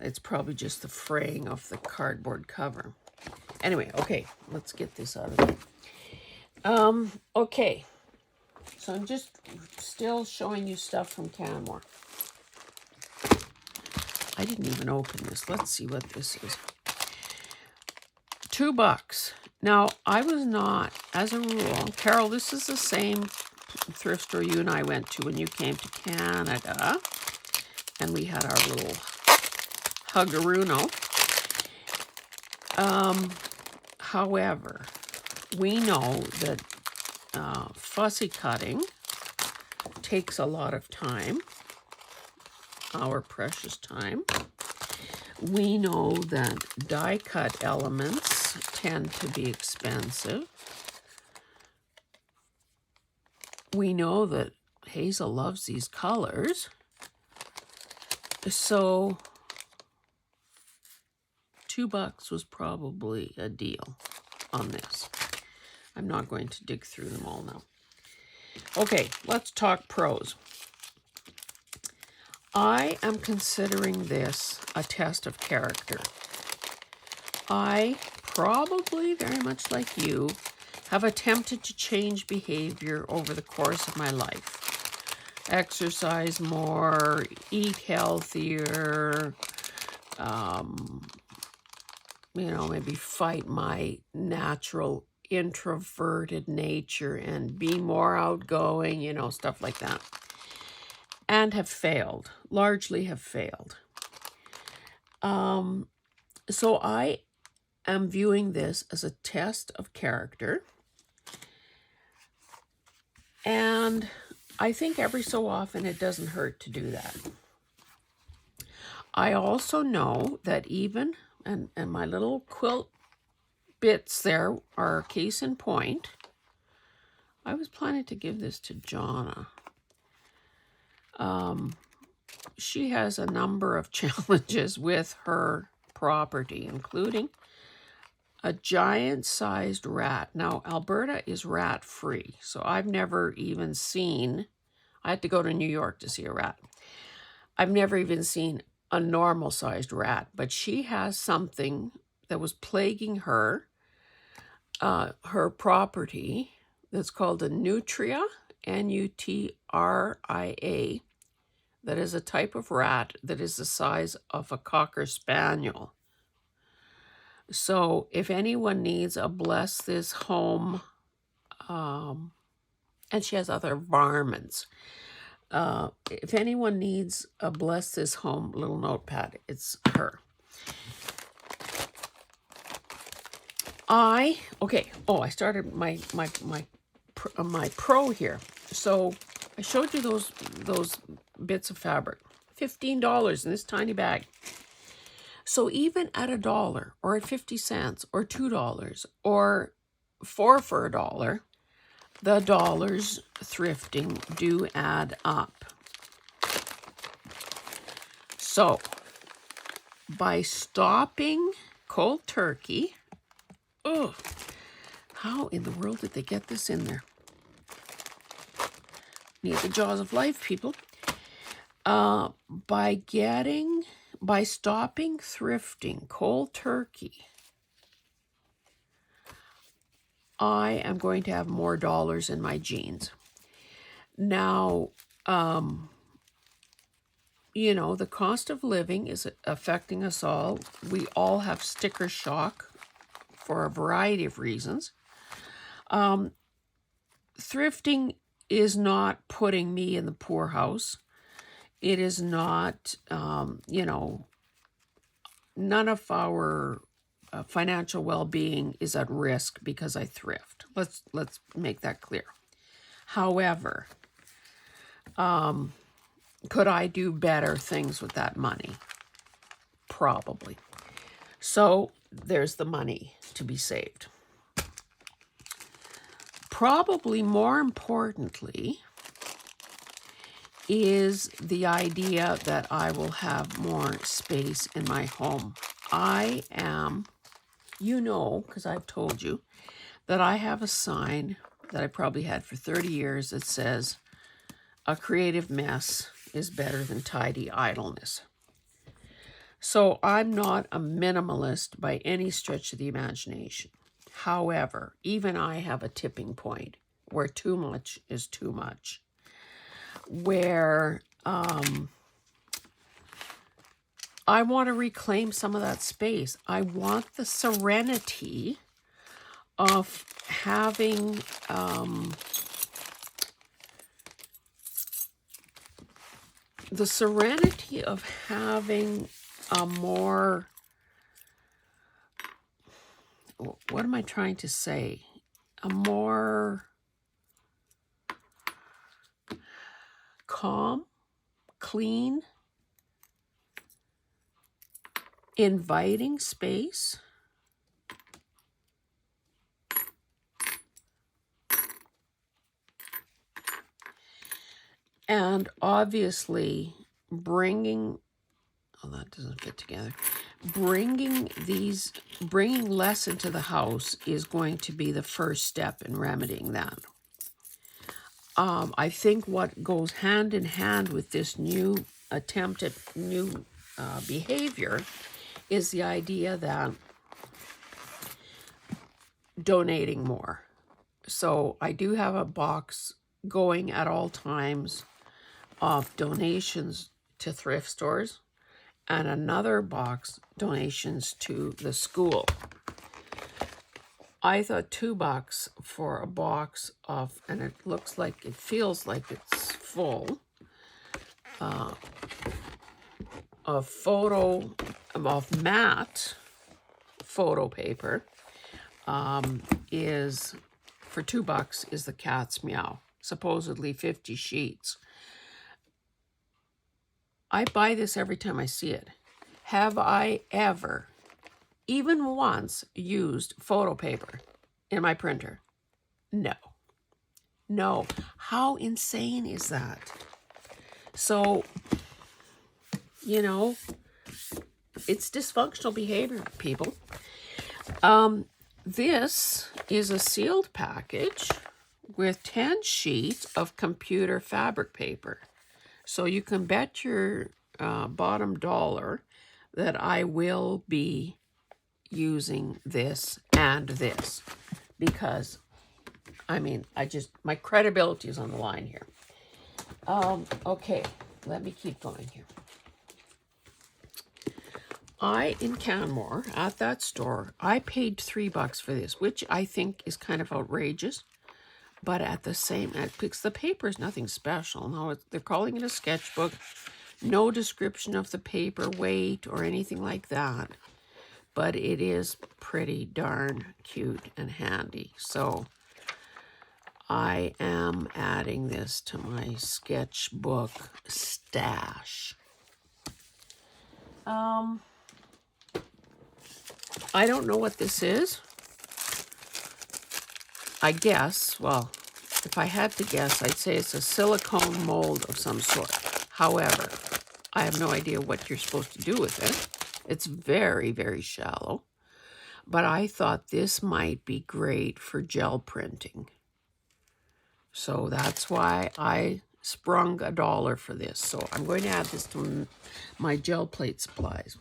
It's probably just the fraying of the cardboard cover. Anyway, okay, let's get this out of there. Okay, so I'm just still showing you stuff from Canmore. I didn't even open this. Let's see what this is. $2. Now, I was not, as a rule, Carol, this is the same thrift store you and I went to when you came to Canada. And we had our little huggaruno. However, we know that fussy cutting takes a lot of time, our precious time. We know that die cut elements tend to be expensive. We know that Hazel loves these colors. So $2 was probably a deal on this. I'm not going to dig through them all now. Okay, let's talk pros. I am considering this a test of character. I probably, very much like you, have attempted to change behavior over the course of my life. Exercise more, eat healthier, maybe fight my natural introverted nature and be more outgoing, stuff like that. And have failed, largely have failed. So I am viewing this as a test of character. And I think every so often it doesn't hurt to do that. I also know that even, and my little quilt bits there are a case in point. I was planning to give this to Jonna. She has a number of challenges with her property, including a giant-sized rat. Now, Alberta is rat-free, so I've never even seen, I had to go to New York to see a rat. I've never even seen a normal-sized rat, but she has something that was plaguing her property that's called a nutria, N-U-T-R-I-A, that is a type of rat that is the size of a Cocker Spaniel. So if anyone needs a bless this home, and she has other varmints, if anyone needs a bless this home little notepad, it's her. I started my pro here. So I showed you those bits of fabric, $15 in this tiny bag. So even at $1 or at 50 cents or $2 or 4 for $1, the dollars thrifting do add up. So by stopping cold turkey, how in the world did they get this in there? Need the jaws of life, people. By stopping thrifting cold turkey, I am going to have more dollars in my jeans. Now, the cost of living is affecting us all. We all have sticker shock for a variety of reasons. Thrifting is not putting me in the poorhouse. It is not, none of our financial well-being is at risk because I thrift. Let's make that clear. However, could I do better things with that money? Probably. So there's the money to be saved. Probably more importantly is the idea that I will have more space in my home. I am, because I've told you, that I have a sign that I probably had for 30 years that says, a creative mess is better than tidy idleness. So I'm not a minimalist by any stretch of the imagination. However, even I have a tipping point where too much is too much. Where I want to reclaim some of that space. I want the serenity of having a more, what am I trying to say? A more calm, clean, inviting space. And obviously bringing, oh, that doesn't fit together. Bringing less into the house is going to be the first step in remedying that. I think what goes hand in hand with this new attempt at new behavior is the idea that donating more. So I do have a box going at all times of donations to thrift stores and another box donations to the school. I thought $2 for a box of, and it feels like it's full, of matte photo paper is, for $2 is the cat's meow, supposedly 50 sheets. I buy this every time I see it. Have I ever, even once, used photo paper in my printer? No. No. How insane is that? So, you know, it's dysfunctional behavior, people. This is a sealed package with 10 sheets of computer fabric paper. So you can bet your bottom dollar that I will be using this and this, because, I mean, my credibility is on the line here. Okay, let me keep going here. In Canmore, at that store, I paid $3 for this, which I think is kind of outrageous. But at the same, because the paper is nothing special. No, they're calling it a sketchbook. No description of the paper weight or anything like that. But it is pretty darn cute and handy. So I am adding this to my sketchbook stash. I don't know what this is. I guess, well, if I had to guess, I'd say it's a silicone mold of some sort. However, I have no idea what you're supposed to do with it. It's very, very shallow. But I thought this might be great for gel printing. So that's why I sprung $1 for this. So I'm going to add this to my gel plate supplies.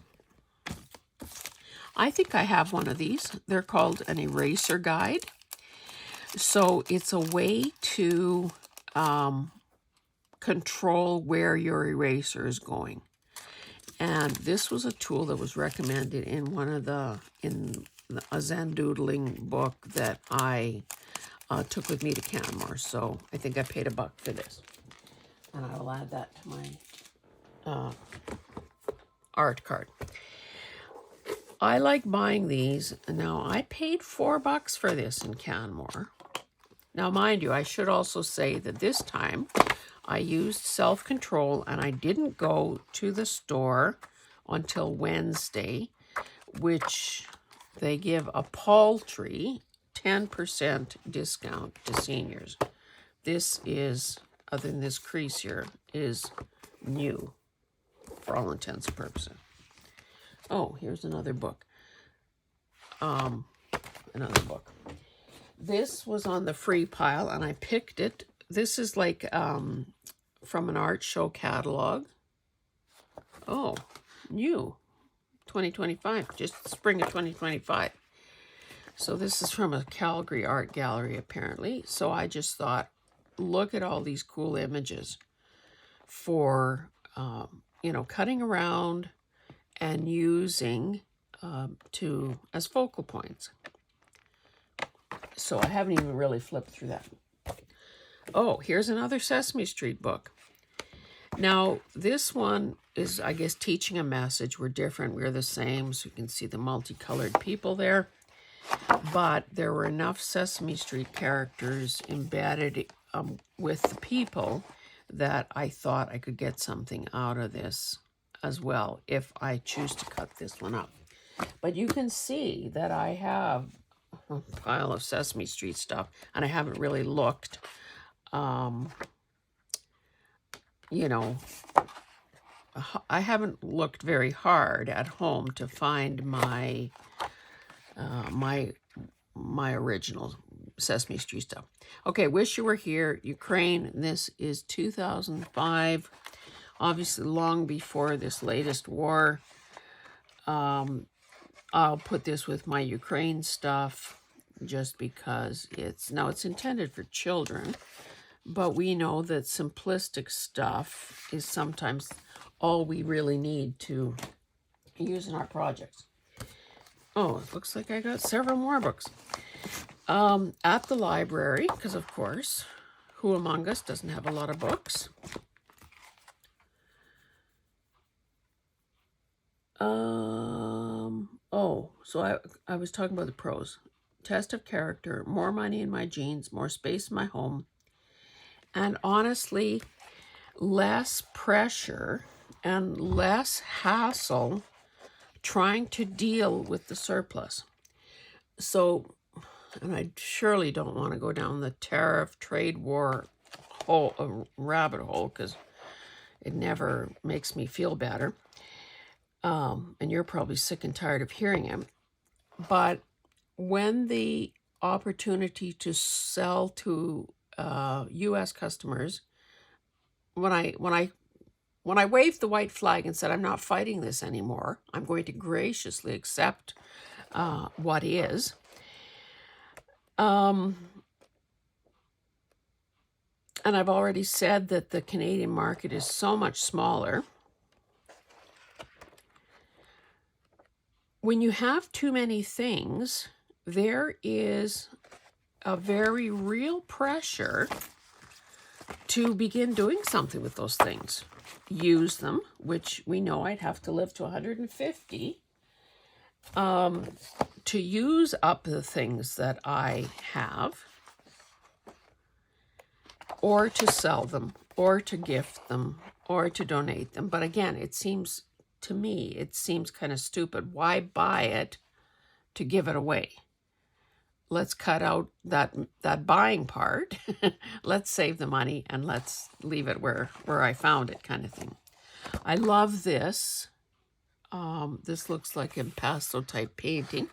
I think I have one of these. They're called an eraser guide. So it's a way to control where your eraser is going. And this was a tool that was recommended in a Zen doodling book that I took with me to Canmore. So I think I paid $1 for this. And I will add that to my art card. I like buying these. Now, I paid $4 for this in Canmore. Now, mind you, I should also say that this time I used self-control and I didn't go to the store until Wednesday, which they give a paltry 10% discount to seniors. This is, other than this crease here, is new for all intents and purposes. Oh, here's another book. This was on the free pile, and I picked it. This is like from an art show catalog. Oh, new, 2025, just spring of 2025. So this is from a Calgary art gallery, apparently. So I just thought, look at all these cool images for, cutting around and using as focal points. So I haven't even really flipped through that. Oh, here's another Sesame Street book. Now, this one is, I guess, teaching a message. We're different, we're the same, so you can see the multicolored people there. But there were enough Sesame Street characters embedded with the people that I thought I could get something out of this as well if I choose to cut this one up. But you can see that I have a pile of Sesame Street stuff, and I haven't really looked, you know, I haven't looked very hard at home to find my my original Sesame Street stuff. Okay, Wish You Were Here, Ukraine. This is 2005, obviously long before this latest war. I'll put this with my Ukraine stuff just because it's intended for children, but we know that simplistic stuff is sometimes all we really need to use in our projects. Oh, it looks like I got several more books. At the library, because of course, who among us doesn't have a lot of books? So I was talking about the pros. Test of character, more money in my jeans, more space in my home, and honestly, less pressure and less hassle trying to deal with the surplus. So, and I surely don't want to go down the tariff trade war rabbit hole, because it never makes me feel better. And you're probably sick and tired of hearing it. But when the opportunity to sell to U.S. customers, when I waved the white flag and said, I'm not fighting this anymore, I'm going to graciously accept what is. And I've already said that the Canadian market is so much smaller. When you have too many things, there is a very real pressure to begin doing something with those things. Use them, which we know I'd have to live to 150 to use up the things that I have, or to sell them, or to gift them, or to donate them. But again, it seems kind of stupid. Why buy it to give it away? Let's cut out that buying part. Let's save the money and let's leave it where I found it, kind of thing. I love this. This looks like a pastel type painting,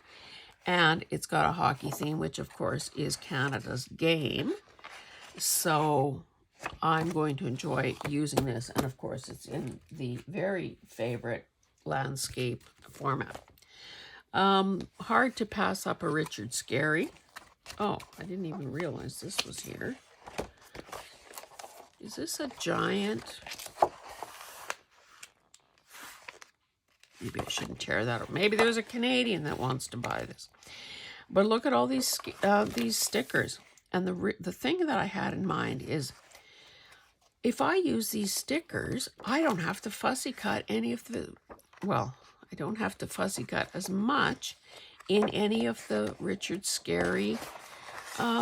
and it's got a hockey theme, which of course is Canada's game. So I'm going to enjoy using this, and of course it's in the very favorite landscape format. Hard to pass up a Richard Scarry. Oh, I didn't even realize this was here. Is this a giant? Maybe I shouldn't tear that up. Maybe there's a Canadian that wants to buy this. But look at all these stickers. And the thing that I had in mind is, if I use these stickers, I don't have to fussy cut any of the, well, I don't have to fussy cut as much in any of the Richard Scarry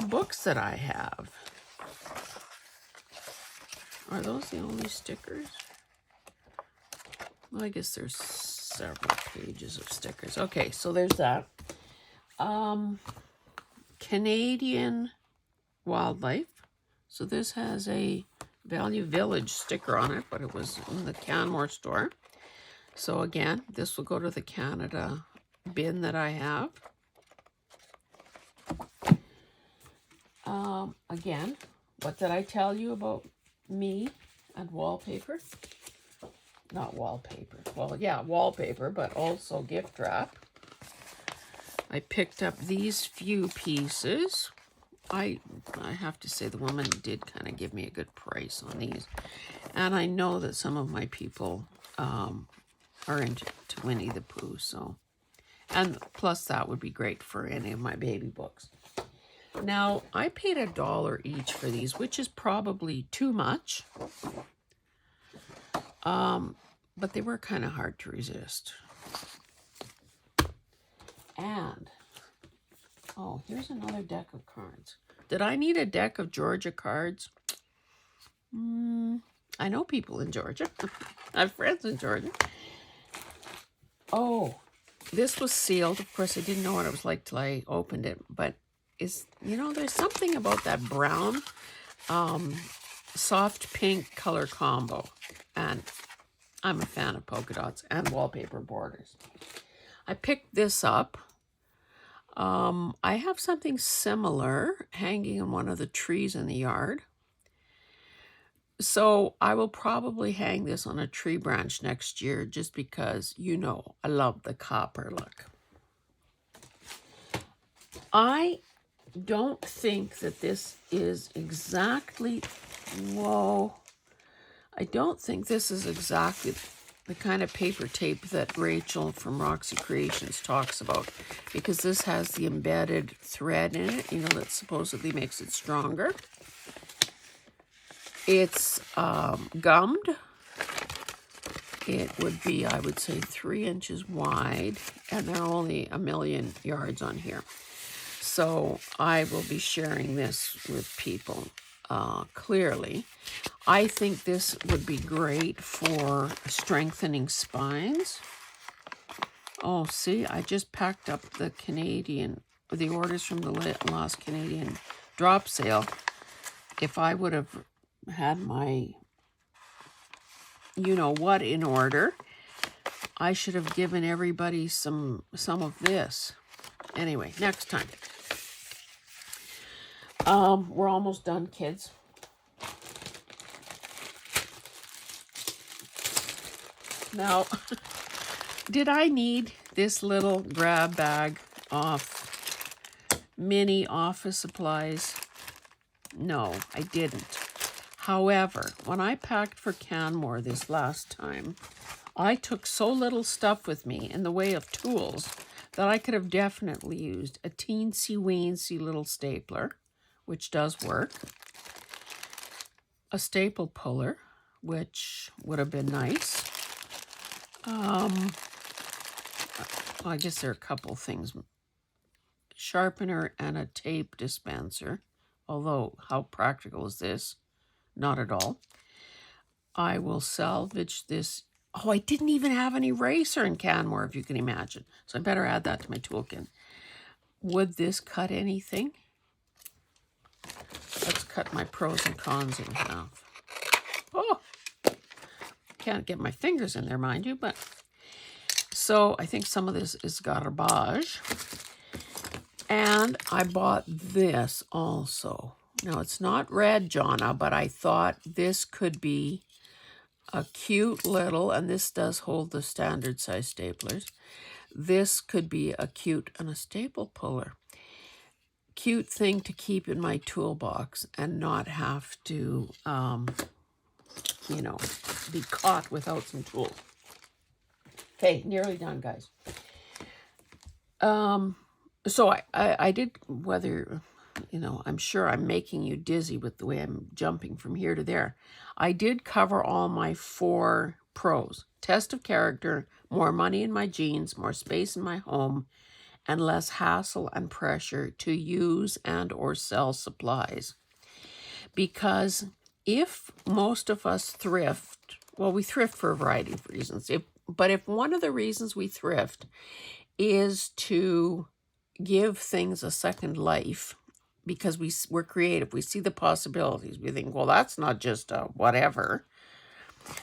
books that I have. Are those the only stickers? Well, I guess there's several pages of stickers. Okay, so there's that. Canadian Wildlife. So this has a Value Village sticker on it, but it was in the Canmore store. So again, this will go to the Canada bin that I have. Again, what did I tell you about me and wallpaper? Not wallpaper. Well, yeah, wallpaper, but also gift wrap. I picked up these few pieces. I have to say the woman did kind of give me a good price on these. And I know that some of my people are into Winnie the Pooh, so. And plus that would be great for any of my baby books. Now, I paid $1 each for these, which is probably too much. But they were kind of hard to resist. And, oh, here's another deck of cards. Did I need a deck of Georgia cards? I know people in Georgia. I have friends in Georgia. Oh, this was sealed. Of course, I didn't know what it was like till I opened it. But there's something about that brown, soft pink color combo. And I'm a fan of polka dots and wallpaper borders. I picked this up. I have something similar hanging in one of the trees in the yard. So I will probably hang this on a tree branch next year just because, I love the copper look. I don't think that this is exactly, I don't think this is exactly the kind of paper tape that Rachel from Roxy Creations talks about, because this has the embedded thread in it, that supposedly makes it stronger. It's gummed. It would be, I would say, 3 inches wide, and there are only 1 million yards on here. So I will be sharing this with people, clearly. I think this would be great for strengthening spines. Oh, see, I just packed up the orders from the last Canadian drop sale. If I would have had my what in order, I should have given everybody some of this. Anyway, next time. We're almost done, kids. Now, did I need this little grab bag of mini office supplies? No, I didn't. However, when I packed for Canmore this last time, I took so little stuff with me in the way of tools that I could have definitely used a teensy-weensy little stapler, which does work, a staple puller, which would have been nice. I guess there are a couple things. Sharpener and a tape dispenser, although how practical is this? Not at all. I will salvage this. Oh, I didn't even have an eraser in Canmore, if you can imagine. So I better add that to my toolkit. Would this cut anything? Let's cut my pros and cons in half. Oh, can't get my fingers in there, mind you, but so I think some of this is garbage. And I bought this also. Now, it's not red, Jonna, but I thought this could be a cute little, and this does hold the standard size staplers. This could be a cute, and a staple puller, cute thing to keep in my toolbox and not have to, be caught without some tools. Okay, nearly done, guys. So I did, whether, I'm sure I'm making you dizzy with the way I'm jumping from here to there. I did cover all my 4 pros. Test of character, more money in my jeans, more space in my home, and less hassle and pressure to use and or sell supplies. Because if most of us thrift, well, we thrift for a variety of reasons. But if one of the reasons we thrift is to give things a second life, because we're creative, we see the possibilities, we think, well, that's not just a whatever.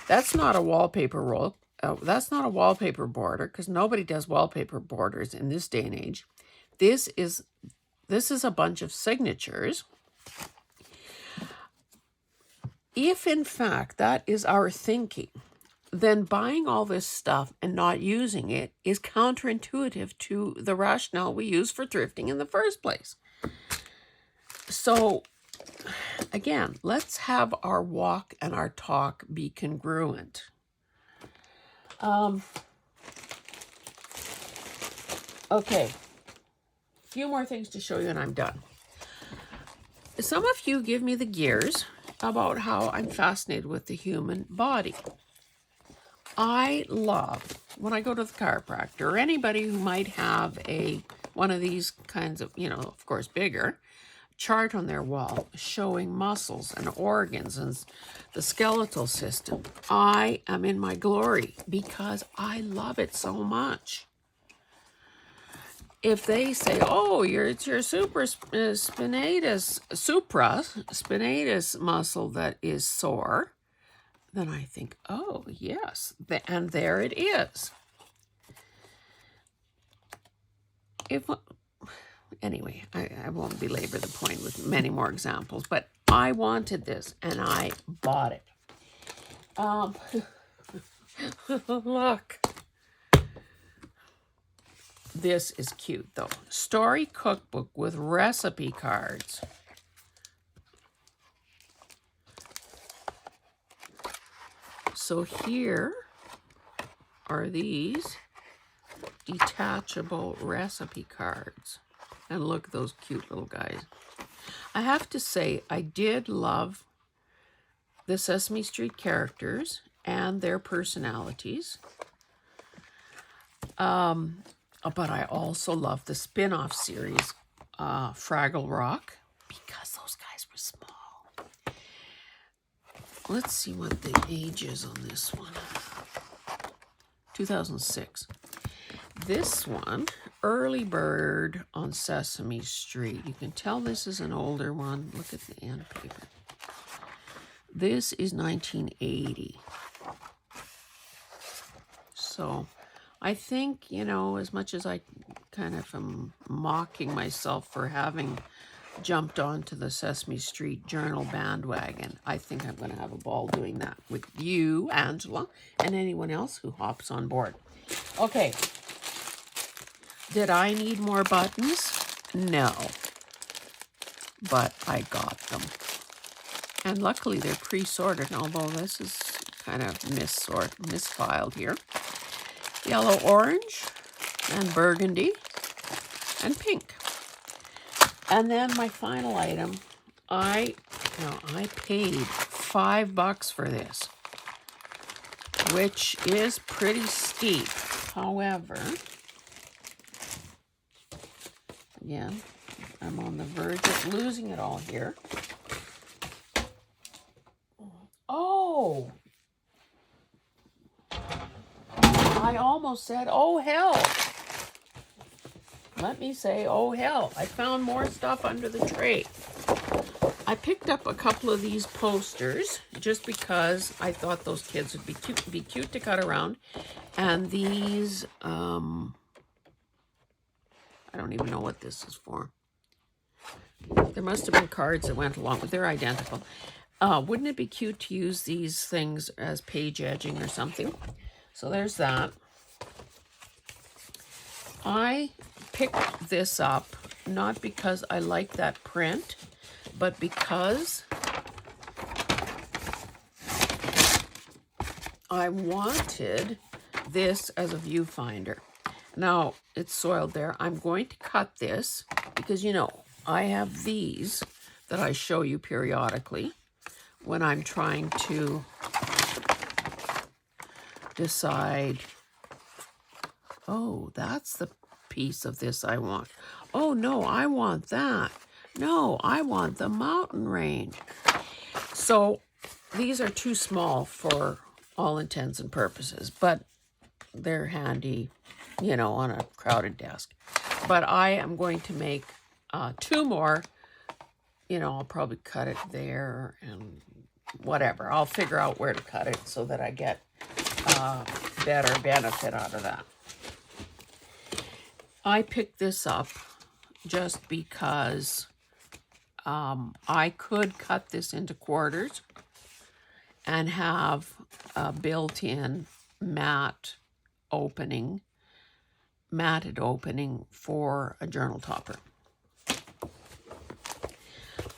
That's not a wallpaper roll. That's not a wallpaper border, because nobody does wallpaper borders in this day and age. This is a bunch of signatures. If in fact that is our thinking, then buying all this stuff and not using it is counterintuitive to the rationale we use for thrifting in the first place. So, again, let's have our walk and our talk be congruent. Okay, a few more things to show you and I'm done. Some of you give me the gears about how I'm fascinated with the human body. I love, when I go to the chiropractor, or anybody who might have one of these kinds of, of course, bigger chart on their wall showing muscles and organs and the skeletal system, I am in my glory because I love it so much. If they say, oh, it's your supraspinatus muscle that is sore, then I think, oh, yes, and there it is. Anyway, I won't belabor the point with many more examples, but I wanted this and I bought it. Look. This is cute though. Story cookbook with recipe cards. So here are these detachable recipe cards. And look at those cute little guys. I have to say, I did love the Sesame Street characters and their personalities. But I also love the spin-off series, Fraggle Rock, because those guys were small. Let's see what the age is on this one. 2006. This one, Early Bird on Sesame Street. You can tell this is an older one. Look at the end paper. This is 1980. So I think, you know, as much as I kind of am mocking myself for having jumped onto the Sesame Street Journal bandwagon, I think I'm going to have a ball doing that with you, Angela, and anyone else who hops on board. Okay. Did I need more buttons? No. But I got them. And luckily they're pre-sorted, although this is kind of misfiled here. Yellow, orange, and burgundy, and pink. And then my final item, I paid $5 for this, which is pretty steep. However, again, I'm on the verge of losing it all here. Oh! I almost said, oh hell. Let me say, oh hell. I found more stuff under the tray. I picked up a couple of these posters just because I thought those kids would be cute to cut around. And these, I don't even know what this is for. There must have been cards that went along, but they're identical. Wouldn't it be cute to use these things as page edging or something? So there's that. I picked this up not because I like that print, but because I wanted this as a viewfinder. Now, it's soiled there. I'm going to cut this because, you know, I have these that I show you periodically when I'm trying to decide, oh, that's the piece of this I want. Oh, no, I want that. No, I want the mountain range. So these are too small for all intents and purposes, but they're handy, you know, on a crowded desk. But I am going to make 2 more. You know, I'll probably cut it there and whatever. I'll figure out where to cut it so that I get better benefit out of that. I picked this up just because I could cut this into quarters and have a built-in matted opening for a journal topper.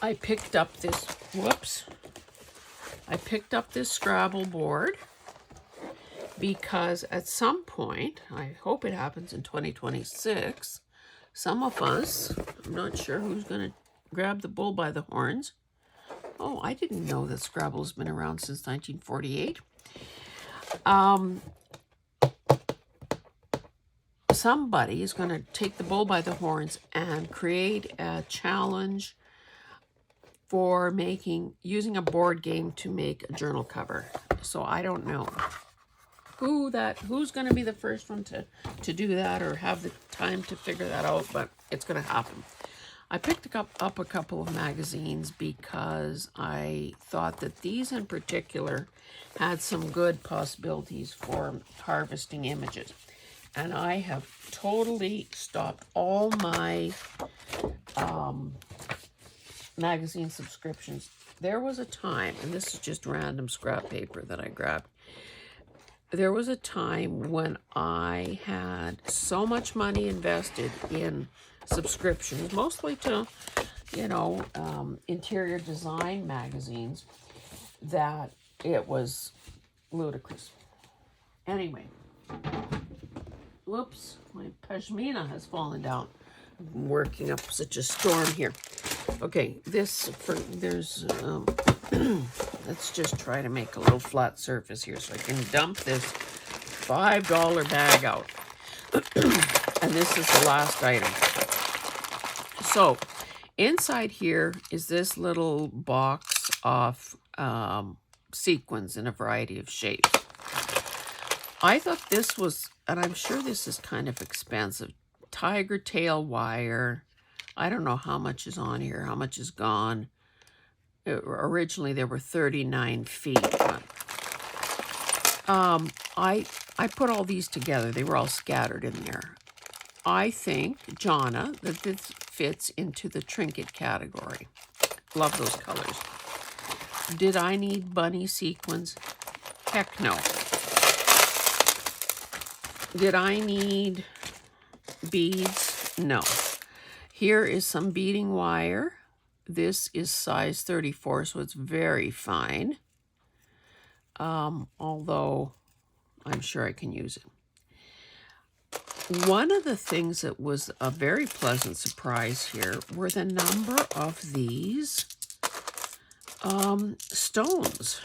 I picked up this Scrabble board because at some point, I hope it happens in 2026, some of us, I'm not sure who's going to grab the bull by the horns. Oh, I didn't know that Scrabble's been around since 1948. Somebody is going to take the bull by the horns and create a challenge for using a board game to make a journal cover. So I don't know who's going to be the first one to do that or have the time to figure that out, but it's going to happen. I picked up a couple of magazines because I thought that these in particular had some good possibilities for harvesting images. And I have totally stopped all my magazine subscriptions. There was a time, and this is just random scrap paper that I grabbed. There was a time when I had so much money invested in subscriptions, mostly to, interior design magazines, that it was ludicrous. Anyway, whoops, my pashmina has fallen down. I'm working up such a storm here. Okay, let's just try to make a little flat surface here so I can dump this $5 bag out. And this is the last item. So inside here is this little box of sequins in a variety of shapes. I thought this was, and I'm sure this is kind of expensive, tiger tail wire. I don't know how much is on here, how much is gone. Originally there were 39 feet. I put all these together. They were all scattered in there. I think, Jonna, that this fits into the trinket category. Love those colors. Did I need bunny sequins? Heck no. Did I need beads? No. Here is some beading wire. This is size 34, so it's very fine. Although I'm sure I can use it. One of the things that was a very pleasant surprise here were the number of these stones.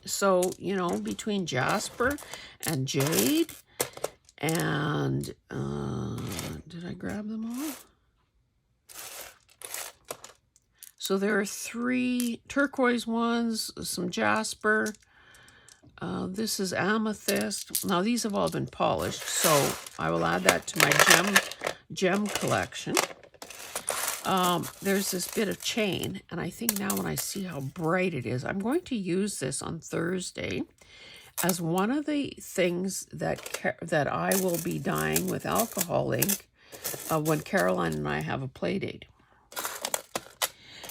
So, between jasper and jade and, did I grab them all? So there are 3 turquoise ones, some jasper. This is amethyst. Now these have all been polished, so I will add that to my gem collection. There's this bit of chain, and I think now when I see how bright it is, I'm going to use this on Thursday as one of the things that I will be dyeing with alcohol ink when Caroline and I have a play date.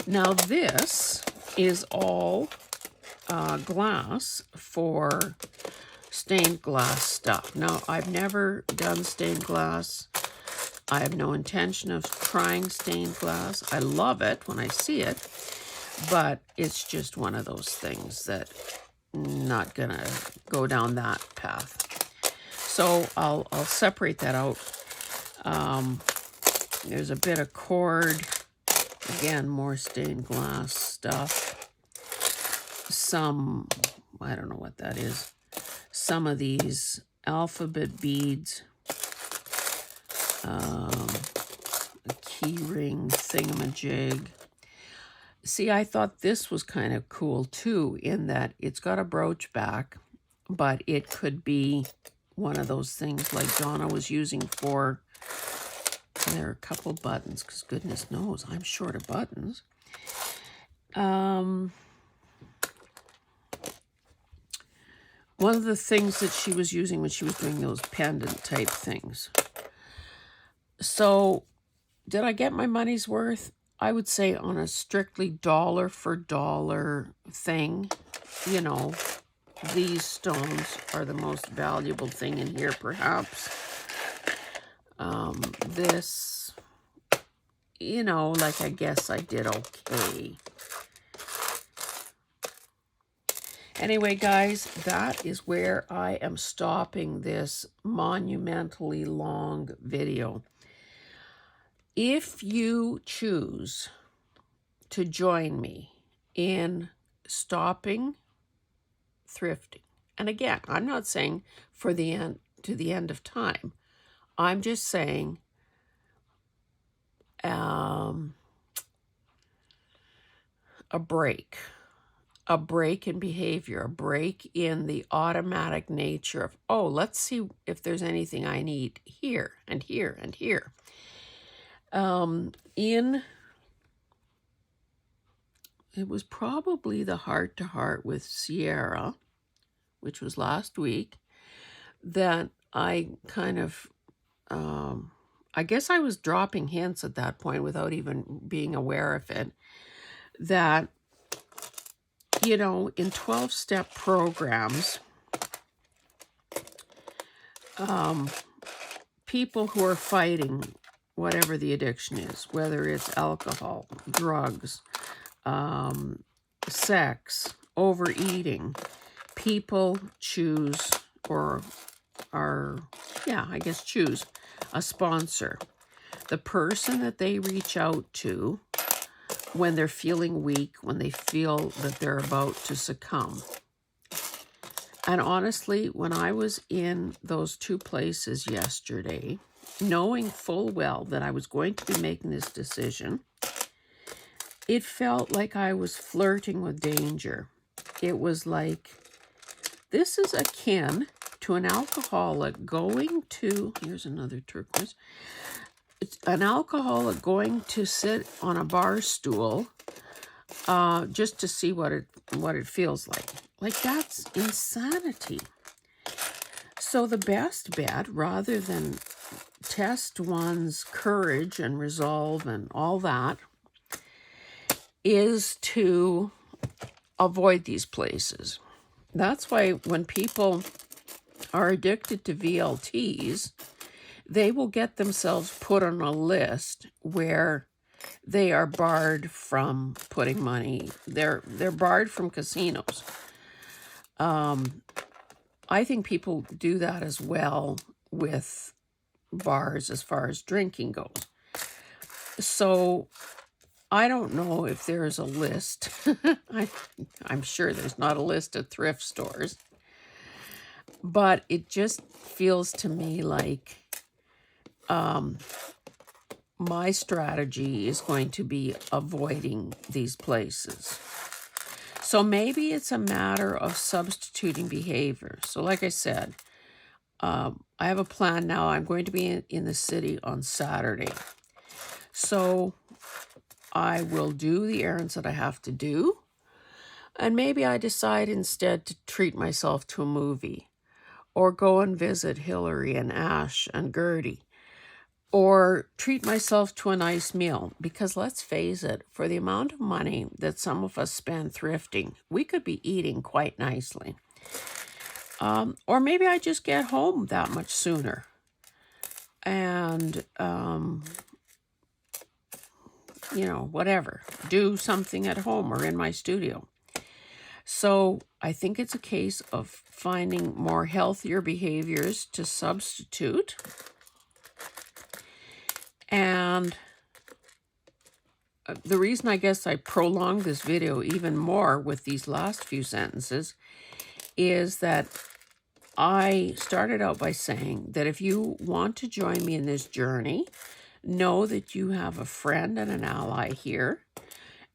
Now this is all glass for stained glass stuff. Now, I've never done stained glass. I have no intention of trying stained glass. I love it when I see it, but it's just one of those things that I'm not gonna go down that path. So I'll separate that out. There's a bit of cord. Again, more stained glass stuff. Some, I don't know what that is. Some of these alphabet beads. A key ring thingamajig. See, I thought this was kind of cool too, in that it's got a brooch back, but it could be one of those things like Donna was using for, there are a couple buttons, because goodness knows, I'm short of buttons. One of the things that she was using when she was doing those pendant type things. So, did I get my money's worth? I would say on a strictly dollar for dollar thing, these stones are the most valuable thing in here, perhaps. This, I guess I did okay. Anyway, guys, that is where I am stopping this monumentally long video. If you choose to join me in stopping thrifting, and again, I'm not saying to the end of time. I'm just saying a break in behavior, a break in the automatic nature of, oh, let's see if there's anything I need here and here and here. It was probably the heart-to-heart with Sierra, which was last week, that I kind of, I guess I was dropping hints at that point without even being aware of it, that, in 12-step programs, people who are fighting whatever the addiction is, whether it's alcohol, drugs, sex, overeating, people choose choose a sponsor. The person that they reach out to when they're feeling weak, when they feel that they're about to succumb. And honestly, when I was in those two places yesterday, knowing full well that I was going to be making this decision, it felt like I was flirting with danger. It was like, this is akin to an alcoholic going to, here's another turquoise, an alcoholic going to sit on a bar stool just to see what it feels like. Like, that's insanity. So the best bet, rather than test one's courage and resolve and all that, is to avoid these places. That's why when people are addicted to VLTs, they will get themselves put on a list where they are barred from putting money. They're barred from casinos. I think people do that as well with bars as far as drinking goes. So I don't know if there's a list. I'm sure there's not a list at thrift stores. But it just feels to me like my strategy is going to be avoiding these places. So maybe it's a matter of substituting behavior. So like I said, I have a plan now. I'm going to be in the city on Saturday. So I will do the errands that I have to do. And maybe I decide instead to treat myself to a movie, or go and visit Hillary and Ash and Gertie, or treat myself to a nice meal. Because let's face it, for the amount of money that some of us spend thrifting, we could be eating quite nicely. Or maybe I just get home that much sooner and, whatever, do something at home or in my studio. So I think it's a case of finding more healthier behaviors to substitute. And the reason I guess I prolonged this video even more with these last few sentences is that I started out by saying that if you want to join me in this journey, know that you have a friend and an ally here.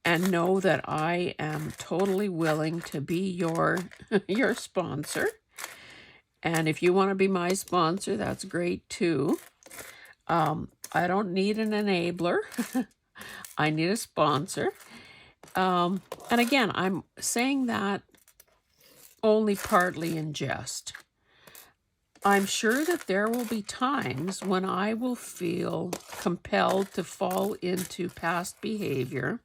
And know that I am totally willing to be your sponsor. And if you want to be my sponsor, that's great too. I don't need an enabler. I need a sponsor. And again, I'm saying that only partly in jest. I'm sure that there will be times when I will feel compelled to fall into past behavior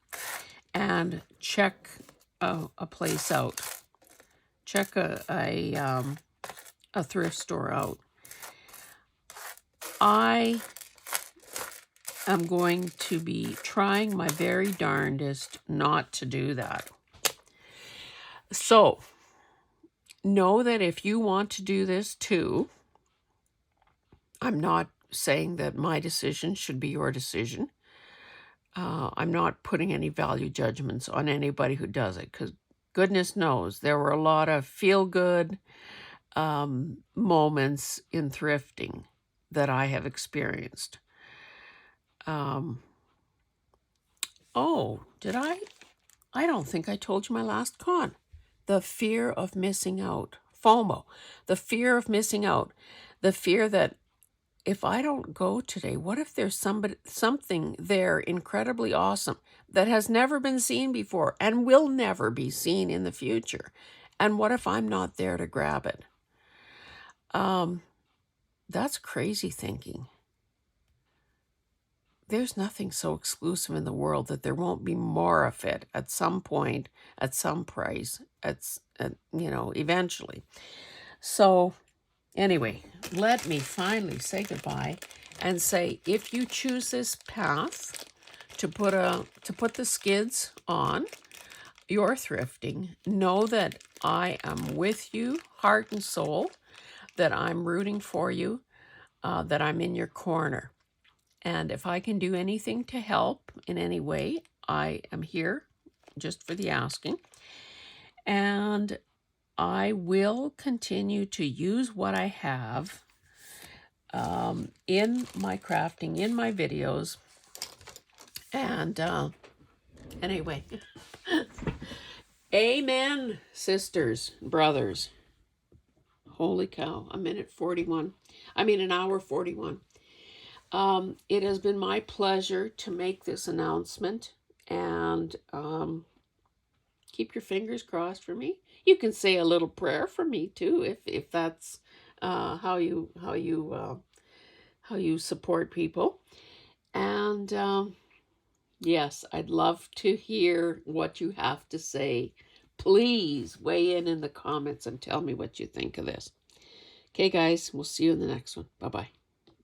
and check a place out, check a thrift store out. I am going to be trying my very darndest not to do that. So know that if you want to do this too, I'm not saying that my decision should be your decision. I'm not putting any value judgments on anybody who does it, because goodness knows there were a lot of feel-good moments in thrifting that I have experienced. Oh, did I I don't think I told you my last con. The fear of missing out. FOMO. The fear of missing out. The fear that if I don't go today, what if there's something there incredibly awesome that has never been seen before and will never be seen in the future? And what if I'm not there to grab it? That's crazy thinking. There's nothing so exclusive in the world that there won't be more of it at some point, at some price, eventually. So anyway, let me finally say goodbye and say, if you choose this path to put the skids on your thrifting, know that I am with you, heart and soul, that I'm rooting for you, that I'm in your corner. And if I can do anything to help in any way, I am here just for the asking. And I will continue to use what I have in my crafting, in my videos. And anyway, amen, sisters, brothers. Holy cow, a minute 41. An hour 41. It has been my pleasure to make this announcement, and keep your fingers crossed for me. You can say a little prayer for me too, if that's how you support people. And yes, I'd love to hear what you have to say. Please weigh in the comments and tell me what you think of this. Okay, guys, we'll see you in the next one. Bye-bye.